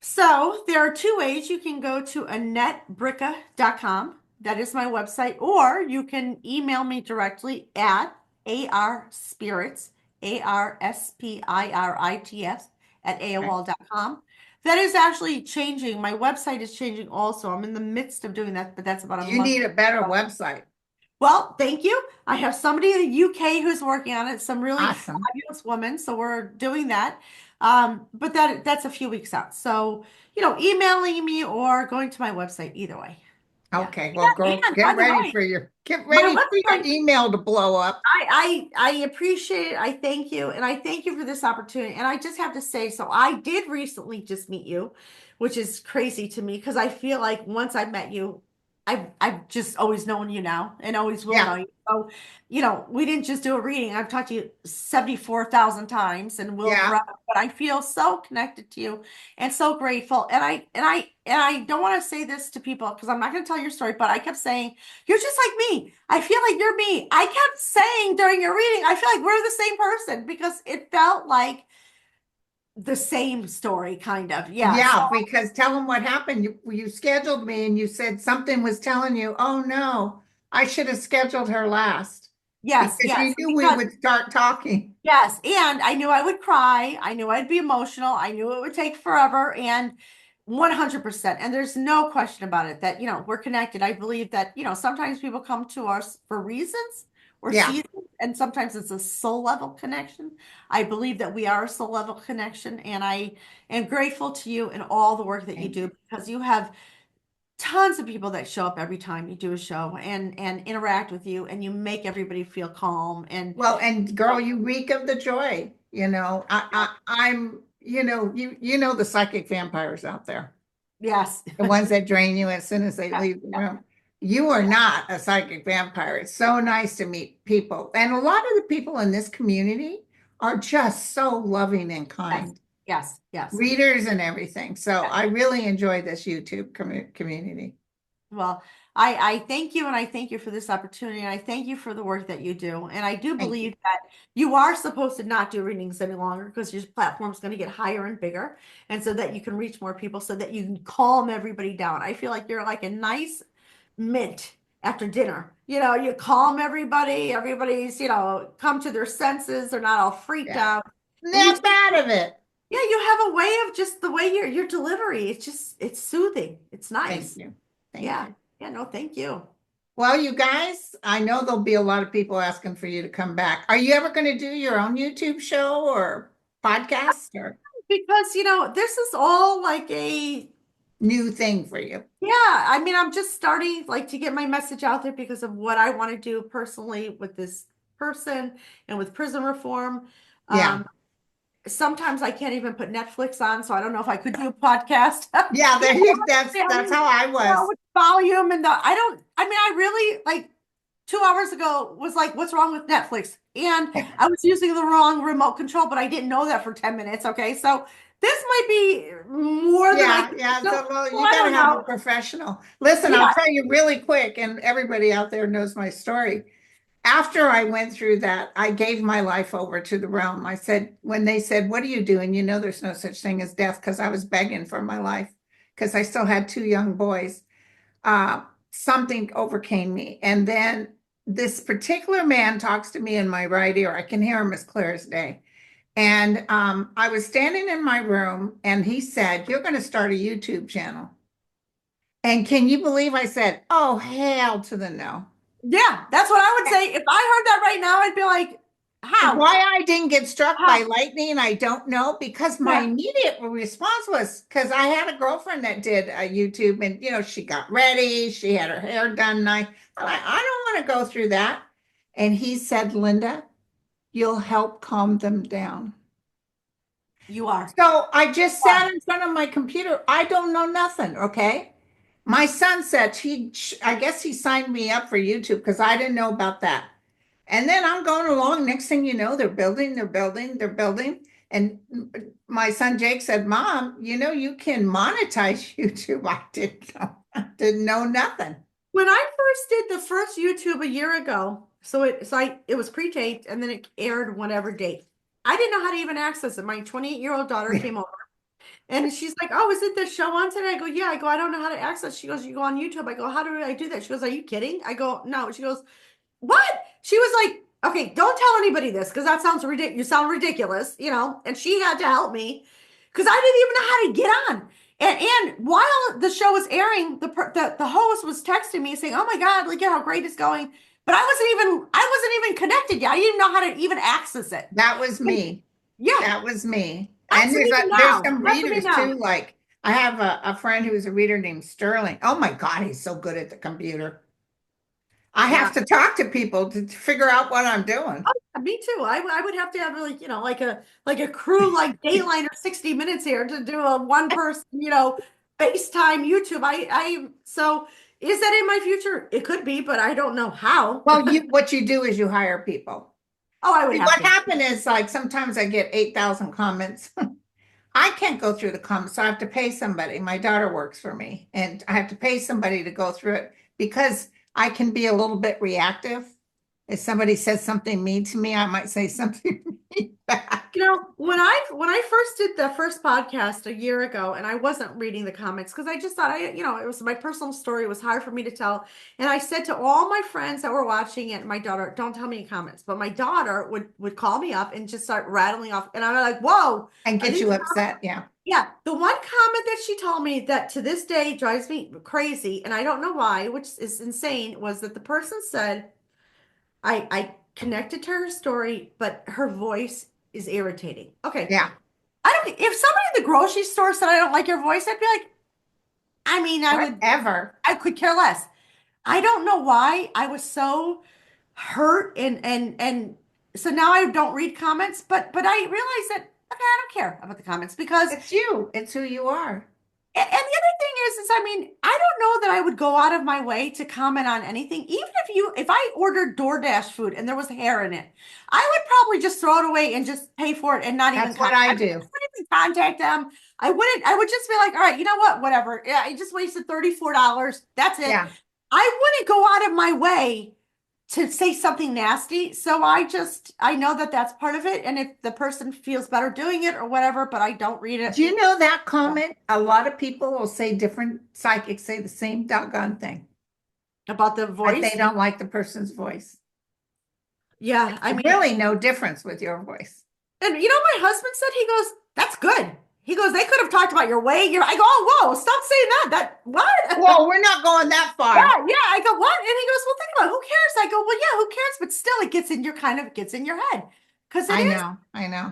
So there are two ways. You can go to AnnetteBricca.com. That is my website, or you can email me directly at ARSpirits, ARSPIRITS at Okay. AOL.com. That is actually changing. My website is changing also. I'm in the midst of doing that, but that's about a You month. need a better website. Well, thank you. I have somebody in the UK who's working on it, some really Awesome. fabulous woman. So we're doing that. But that's a few weeks out. So, emailing me or going to my website, either way. Yeah. Okay, well, girl, And by the way, get my ready for your website, email to blow up. I appreciate it. I thank you. And I thank you for this opportunity. And I just have to say, so I did recently just meet you, which is crazy to me because I feel like once I met you, I've just always known you now and always will know Yeah, you. So, we didn't just do a reading. I've talked to you 74,000 times and will yeah. forever, but I feel so connected to you and so grateful. And I don't want to say this to people because I'm not going to tell your story, but I kept saying, you're just like me. I feel like you're me. I kept saying during your reading, I feel like we're the same person because it felt like the same story, kind of. Yeah. So, Yeah, because tell them what happened. You scheduled me and you said something was telling you, oh no, I should have scheduled her last yes, because you yes, knew we because would start talking. yes, and I knew I would cry. I knew I'd be emotional. I knew it would take forever and 100%. And there's no question about it that, we're connected. I believe that, sometimes people come to us for reasons or Yeah, seasons, and sometimes it's a soul level connection. I believe that we are a soul level connection, and I am grateful to you and all the work that you thank you. do because you have tons of people that show up every time you do a show and interact with you, and you make everybody feel calm and Well, and girl, you reek of the joy. I'm, you know the psychic vampires out there, yes. the ones that drain you as soon as they Yeah, leave the yeah, room. You are not a psychic vampire. It's so nice to meet people. And a lot of the people in this community are just so loving and yes, kind, yes, yes. readers and everything. So Yeah. I really enjoy this YouTube community. Well, I thank you, and I thank you for this opportunity, and I thank you for the work that you do. And I do Thank you. believe that you are supposed to not do readings any longer because your platform's going to get higher and bigger, and so that you can reach more people, so that you can calm everybody down. I feel like you're like a nice mint after dinner. You calm everybody. Everybody's, come to their senses. They're not all freaked Yeah. out. And you Snap out of it. yeah, you have a way of just the way your delivery. It's soothing. It's Thank nice. you. Thank Yeah. you. Yeah, no, thank you. Well, you guys, I know there'll be a lot of people asking for you to come back. Are you ever going to do your own YouTube show or podcast or Because, this is all like new thing for you? yeah, I mean, I'm just starting like to get my message out there because of what I want to do personally with this person and with prison reform. Yeah. Um, Sometimes I can't even put Netflix on, so I don't know if I could do a podcast. Yeah, that's how I was. With volume and I mean, I really like 2 hours ago was like, what's wrong with Netflix? And I was using the wrong remote control, but I didn't know that for 10 minutes. Okay. So this might be more than I Yeah, can yeah. do. So well, So you I got to don't have a know. professional. Listen, I'll Yeah. tell you really quick, and everybody out there knows my story. After I went through that, I gave my life over to the realm. I said, when they said, what are you doing? You know, there's no such thing as death because I was begging for my life because I still had two young boys. Something overcame me. And then this particular man talks to me in my right ear. I can hear him as clear as day. And I was standing in my room and he said, you're going to start a YouTube channel. And can you believe I said, oh, hell to the no. Yeah. That's what I would say. If I heard that right now, I'd be like, how? Why I didn't get struck by How? lightning, I don't know, because my Yeah. immediate response was because I had a girlfriend that did a YouTube and she got ready, she had her hair done nice. I'm like, I don't want to go through that. And he said, Linda, you'll help calm them down. You are. So I just You are. sat in front of my computer. I don't know nothing, okay? My son said I guess he signed me up for YouTube because I didn't know about that. And then I'm going along. Next thing you know, they're building, they're building, they're building. And my son Jake said, Mom, you can monetize YouTube. I didn't know nothing. When I first did the first YouTube a year ago, so it was pre-taped and then it aired whatever date. I didn't know how to even access it. My 28-year-old daughter came over and she's like, "Oh, is it the show on today?" I go, "Yeah." I go, "I don't know how to access." She goes, "You go on YouTube." I go, "How do I do that?" She goes, "Are you kidding?" I go, "No." She goes, "What?" She was like, "Okay, don't tell anybody this because that sounds ridiculous. You sound ridiculous, And she had to help me because I didn't even know how to get on. And while the show was airing, the host was texting me saying, "Oh my God, look at how great it's going." But I wasn't even connected yet. I didn't even know how to even access it. That was And me. yeah, That was me. And that's me there's now. some That's me readers now. too, like I have a friend who's a reader named Sterling. Oh my God, he's so good at the computer. I Yeah. have to talk to people to figure out what I'm doing. Me too. I would have to have like, like a crew like Dateline or 60 Minutes here to do a one person, FaceTime YouTube. So is that in my future? It could be, but I don't know how. Well, what you do is you hire people. Oh, I would See, have what to. happened is like sometimes I get 8,000 comments. I can't go through the comments, so I have to pay somebody. My daughter works for me, and I have to pay somebody to go through it because I can be a little bit reactive. If somebody says something mean to me, I might say something mean back. When I first did the first podcast a year ago, and I wasn't reading the comments because I just thought it was my personal story. It was hard for me to tell. And I said to all my friends that were watching it, my daughter, don't tell me any comments. But my daughter would call me up and just start rattling off. And I'm like, whoa. And Are get these you upset. Yeah. Yeah, the one comment that she told me that to this day drives me crazy, and I don't know why, which is insane, was that the person said, I connected to her story, but her voice is irritating. Okay. Yeah. I don't, if somebody in the grocery store said I don't like your voice, I'd be like, Whatever. I could care less. I don't know why I was so hurt and so now I don't read comments, but I realized that okay, I don't care about the comments because It's you. It's who you are. and the other thing is I mean, I don't know that I would go out of my way to comment on anything. Even if I ordered DoorDash food and there was hair in it, I would probably just throw it away and just pay for it and not even That's what I do. wouldn't even contact them. I would just be like, all right, you know what? Whatever. Yeah, I just wasted $34. That's it. Yeah. I wouldn't go out of my way to say something nasty. So I know that that's part of it. And if the person feels better doing it or whatever, but I don't read it. Do you know that comment? A lot of people will say different psychics say the same doggone thing. About the But voice? they don't like the person's voice. Yeah, I mean, Really no difference with your voice. and my husband said, he goes, that's good. He goes, they could have talked about your weight. I go, oh, whoa, stop saying that. What? Well, we're not going that far. Yeah. I go, what? And he goes, well, think about it. Who cares? I go, well, yeah, who cares? But still, it gets in your head. Because I it is. know.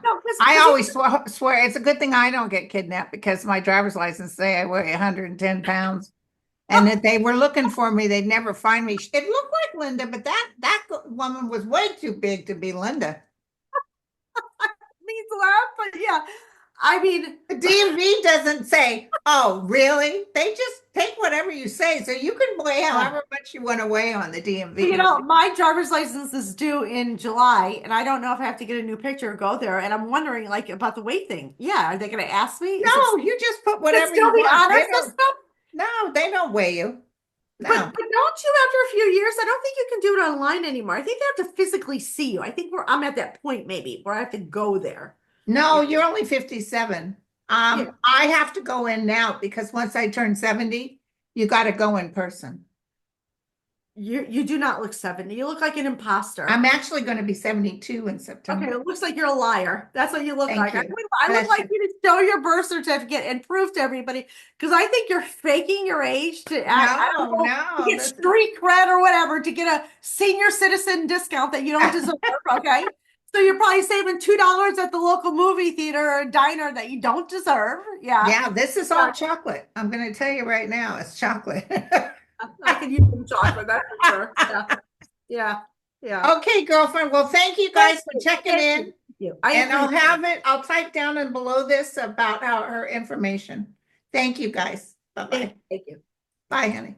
No, I always swear it's a good thing I don't get kidnapped because my driver's license say I weigh 110 pounds. And if they were looking for me, they'd never find me. It looked like Linda, but that woman was way too big to be Linda. means laugh, but yeah. I mean, The DMV doesn't say, oh, really? They just take whatever you say. So you can weigh however much you want to weigh on the DMV. my driver's license is due in July, and I don't know if I have to get a new picture or go there. And I'm wondering, like, about the weight thing. Yeah, are they going to ask me? No, you just put whatever you still the want. honor They don't- system? No, they don't weigh you. No. But don't you, after a few years, I don't think you can do it online anymore. I think they have to physically see you. I think I'm at that point maybe where I have to go there. No, Yeah. you're only 57. Yeah. I have to go in now because once I turn 70, you got to go in person. You do not look 70. You look like an imposter. I'm actually going to be 72 in Okay, September. it looks like you're a liar. That's what you look Thank like. you. I look Bless like you. you to show your birth certificate and prove to everybody because I think you're faking your age to I don't know, No, to get street cred or whatever to get a senior citizen discount that you don't deserve. Okay, so you're probably saving $2 at the local movie theater or diner that you don't deserve. Yeah, this is all chocolate. I'm going to tell you right now, it's chocolate. I can use some chocolate. That's for sure. Yeah. Okay, girlfriend. Well, thank you guys for checking in. Thank you. And I'll type down and below this about her information. Thank you guys. Bye-bye. Thank you. Bye, honey.